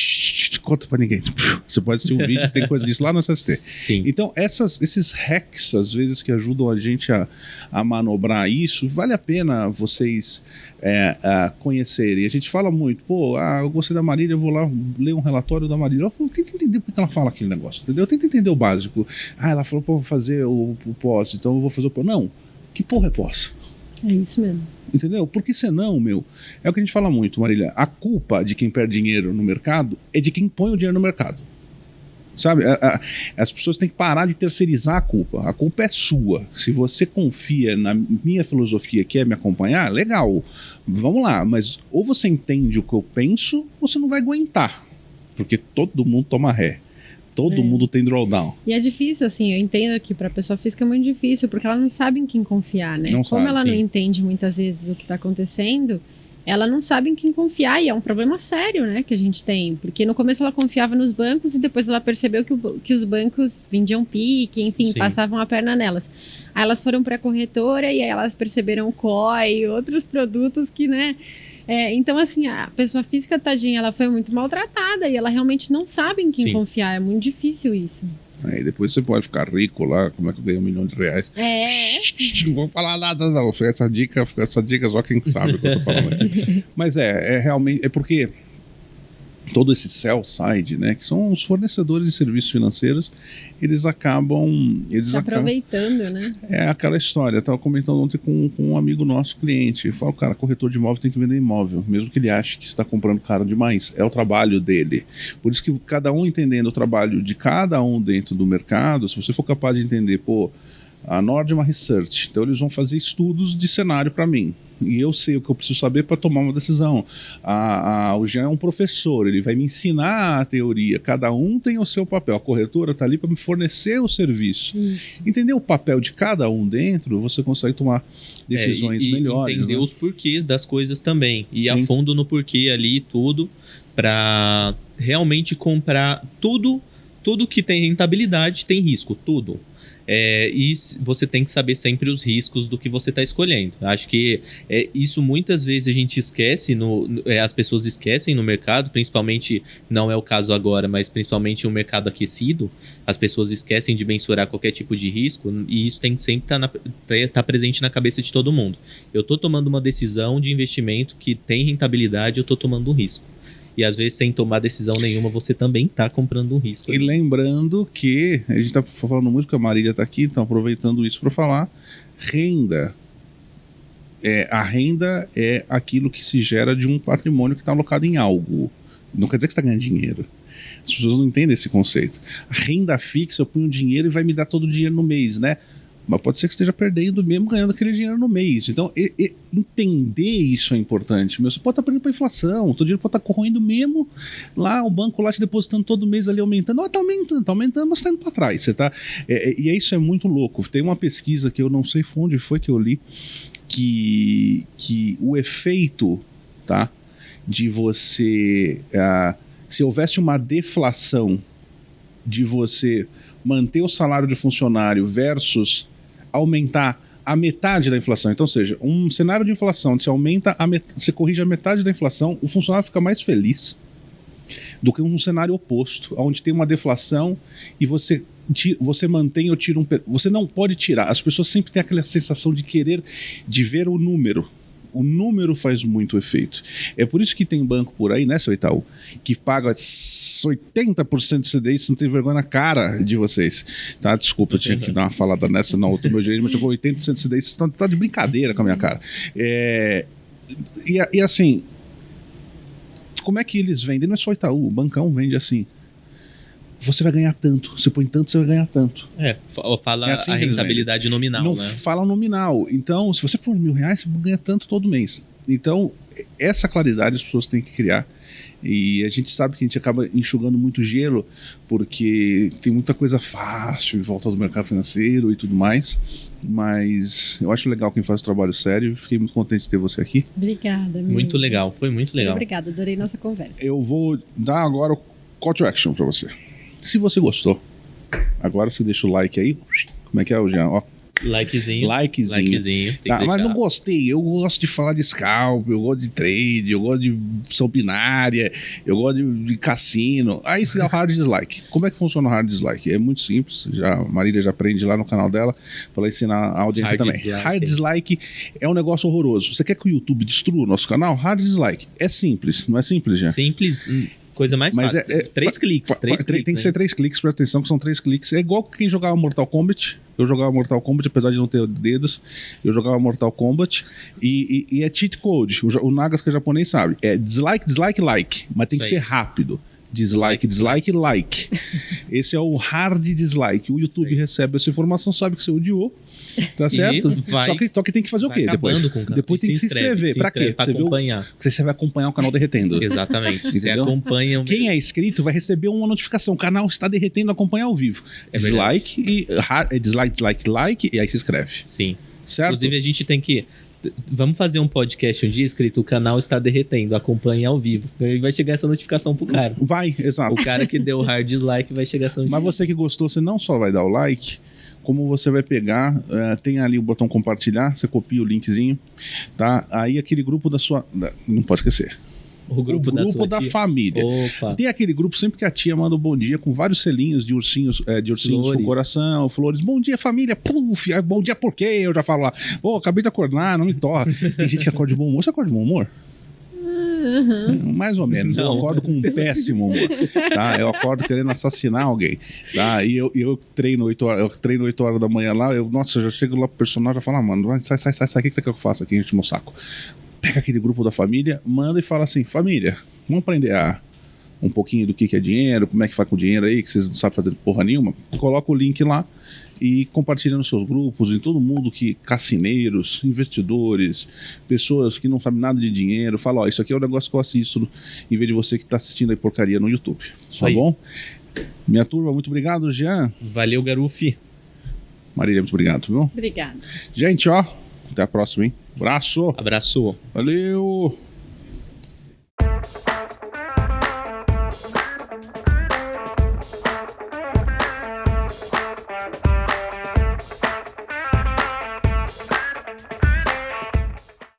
Conta pra ninguém. Você pode assistir um vídeo, tem coisa disso lá no SST. Sim. Então esses hacks, às vezes, que ajudam a gente a manobrar isso, vale a pena vocês conhecerem. A gente fala muito, eu gostei da Marília, eu vou lá ler um relatório da Marília. Tenta entender por que ela fala aquele negócio, entendeu? Tenta entender o básico. Ela falou pra fazer o pós, então eu vou fazer o pós. Não, que porra é pós? É isso mesmo. Entendeu? Porque senão, é o que a gente fala muito, Marília, a culpa de quem perde dinheiro no mercado é de quem põe o dinheiro no mercado. Sabe? As pessoas têm que parar de terceirizar a culpa. A culpa é sua. Se você confia na minha filosofia, que é me acompanhar, legal. Vamos lá. Mas ou você entende o que eu penso, ou você não vai aguentar. Porque todo mundo toma ré. Todo mundo tem drawdown. E é difícil, assim, eu entendo que para a pessoa física é muito difícil, porque ela não sabe em quem confiar, né? Como ela não entende muitas vezes o que está acontecendo, ela não sabe em quem confiar, e é um problema sério, né, que a gente tem. Porque no começo ela confiava nos bancos e depois ela percebeu que os bancos vendiam pique, enfim, passavam a perna nelas. Aí elas foram para a corretora e aí elas perceberam o COI e outros produtos que, né... então, assim, a pessoa física, tadinha, ela foi muito maltratada e ela realmente não sabe em quem confiar. É muito difícil isso. Aí depois você pode ficar rico lá, como é que eu ganhei R$1 milhão? Não vou falar nada, não. Essa dica só quem sabe o que eu tô falando aqui. Mas realmente, é porque todo esse sell side, né, que são os fornecedores de serviços financeiros, eles acabam aproveitando, né? É aquela história. Eu estava comentando ontem com um amigo nosso, cliente. Eu falo, cara, corretor de imóvel tem que vender imóvel, mesmo que ele ache que está comprando caro demais. É o trabalho dele. Por isso que cada um entendendo o trabalho de cada um dentro do mercado, se você for capaz de entender, a Nordman Research, então eles vão fazer estudos de cenário para mim. E eu sei o que eu preciso saber para tomar uma decisão. O Jean é um professor, ele vai me ensinar a teoria. Cada um tem o seu papel. A corretora está ali para me fornecer o serviço. Isso. Entender o papel de cada um dentro, você consegue tomar decisões melhores. Entender os porquês das coisas também. E a fundo no porquê ali e tudo, para realmente comprar tudo que tem rentabilidade tem risco, tudo. E você tem que saber sempre os riscos do que você está escolhendo. Acho que isso muitas vezes a gente esquece, as pessoas esquecem no mercado, principalmente, não é o caso agora, mas principalmente no mercado aquecido, as pessoas esquecem de mensurar qualquer tipo de risco, e isso tem que sempre estar presente na cabeça de todo mundo. Eu estou tomando uma decisão de investimento que tem rentabilidade, eu estou tomando um risco. E às vezes, sem tomar decisão nenhuma, você também está comprando um risco. E lembrando que, a gente está falando muito que a Marília está aqui, então aproveitando isso para falar, renda. A renda é aquilo que se gera de um patrimônio que está alocado em algo. Não quer dizer que você está ganhando dinheiro. As pessoas não entendem esse conceito. A renda fixa, eu ponho dinheiro e vai me dar todo o dinheiro no mês, né? Mas pode ser que esteja perdendo mesmo ganhando aquele dinheiro no mês. Então, entender isso é importante. Você pode estar perdendo para a inflação, o teu dinheiro pode estar corroendo mesmo lá, o banco lá te depositando todo mês ali aumentando. Está aumentando, mas está indo para trás. E isso é muito louco. Tem uma pesquisa que eu não sei onde foi que eu li, que o efeito, tá, de você... se houvesse uma deflação de você manter o salário de funcionário versus aumentar a metade da inflação. Então, ou seja, um cenário de inflação, você aumenta, você corrige a metade da inflação, o funcionário fica mais feliz do que um cenário oposto, onde tem uma deflação e você mantém ou tira você não pode tirar. As pessoas sempre têm aquela sensação de ver o número. O número faz muito efeito. É por isso que tem banco por aí, né, seu Itaú, que paga 80% de CDI, você não tem vergonha na cara de vocês. Tá? Desculpa, eu tinha que dar uma falada nessa, não, outro meu direito, mas eu vou 80% de CDI, você tá de brincadeira com a minha cara. E assim, como é que eles vendem? Não é só Itaú, o bancão vende assim. Você vai ganhar tanto, você põe tanto, você vai ganhar tanto. Fala assim a rentabilidade nominal, não, né? Fala nominal. Então, se você pôr R$1.000, você ganha tanto todo mês. Então, essa claridade as pessoas têm que criar. E a gente sabe que a gente acaba enxugando muito gelo, porque tem muita coisa fácil em volta do mercado financeiro e tudo mais. Mas eu acho legal quem faz o trabalho sério. Fiquei muito contente de ter você aqui. Obrigada. Muito legal, foi muito legal. Obrigada, adorei nossa conversa. Eu vou dar agora o call to action para você. Se você gostou, Agora você deixa o like aí. Como é que é, Jean? Ó. Likezinho. Likezinho. Tem que Mas deixar. não gostei. Eu gosto de falar de scalp, eu gosto de trade, eu gosto de opção binária, eu gosto de cassino. Aí você dá o hard dislike. Como é que funciona o hard dislike? É muito simples. A Marília já aprende lá no canal dela para ensinar a audiência também. Hard dislike é um negócio horroroso. Você quer que o YouTube destrua o nosso canal? Hard dislike. É simples. Não é simples, já? Simples. Coisa mais fácil. 3 cliques. Tem que ser 3 cliques, presta atenção que são 3 cliques. É igual quem jogava Mortal Kombat. Eu jogava Mortal Kombat, apesar de não ter dedos. Eu jogava Mortal Kombat. E é cheat code. O Nagas, que é japonês, sabe. É dislike, dislike, like. Mas tem que ser rápido. Dislike, dislike, like. Esse é o hard dislike. O YouTube recebe essa informação, sabe que você odiou. Tá certo? Só que tem que fazer o quê? Depois tem que se inscrever. Pra quê? Pra acompanhar. Você vai acompanhar o canal derretendo. Exatamente. Você acompanha. Quem é inscrito vai receber uma notificação. O canal está derretendo, acompanhar ao vivo. Dislike e dislike, dislike, like, e aí se inscreve. Sim. Certo? Inclusive, a gente tem que. Vamos fazer um podcast um dia escrito: o canal está derretendo, acompanhe ao vivo. Aí vai chegar essa notificação pro cara. Vai, exato. O cara que deu hard dislike vai chegar essa notificação. Mas você que gostou, você não só vai dar o like, como você vai pegar, tem ali o botão compartilhar, você copia o linkzinho, tá? Aí aquele grupo da sua... Não pode esquecer. O grupo da família. Opa. Tem aquele grupo sempre que a tia manda um bom dia com vários selinhos de ursinhos com coração, flores. Bom dia, família. Puf, bom dia por quê? Eu já falo lá. Pô, acabei de acordar, não me torra. Tem gente que acorda de bom humor. Você acorda de bom humor? Mais ou menos. Não. Eu acordo com um péssimo humor. Tá? Eu acordo querendo assassinar alguém. Tá? E eu treino 8 horas, 8 horas da manhã lá. Nossa, eu já chego lá pro personagem e falo, mano, sai. O que você quer que eu faça aqui? A gente no saco. Pega aquele grupo da família, manda e fala assim: família, vamos aprender um pouquinho do que é dinheiro, como é que faz com o dinheiro aí, que vocês não sabem fazer porra nenhuma. Coloca o link lá e compartilha nos seus grupos, em todo mundo que cassineiros, investidores, pessoas que não sabem nada de dinheiro. Fala, ó, isso aqui é um negócio que eu assisto, em vez de você que tá assistindo aí porcaria no YouTube. Isso tá aí. Bom? Minha turma, muito obrigado, Jean. Valeu, Garufi. Marília, muito obrigado, viu? Obrigada. Gente, ó, até a próxima, hein? Abraço. Abraço. Valeu.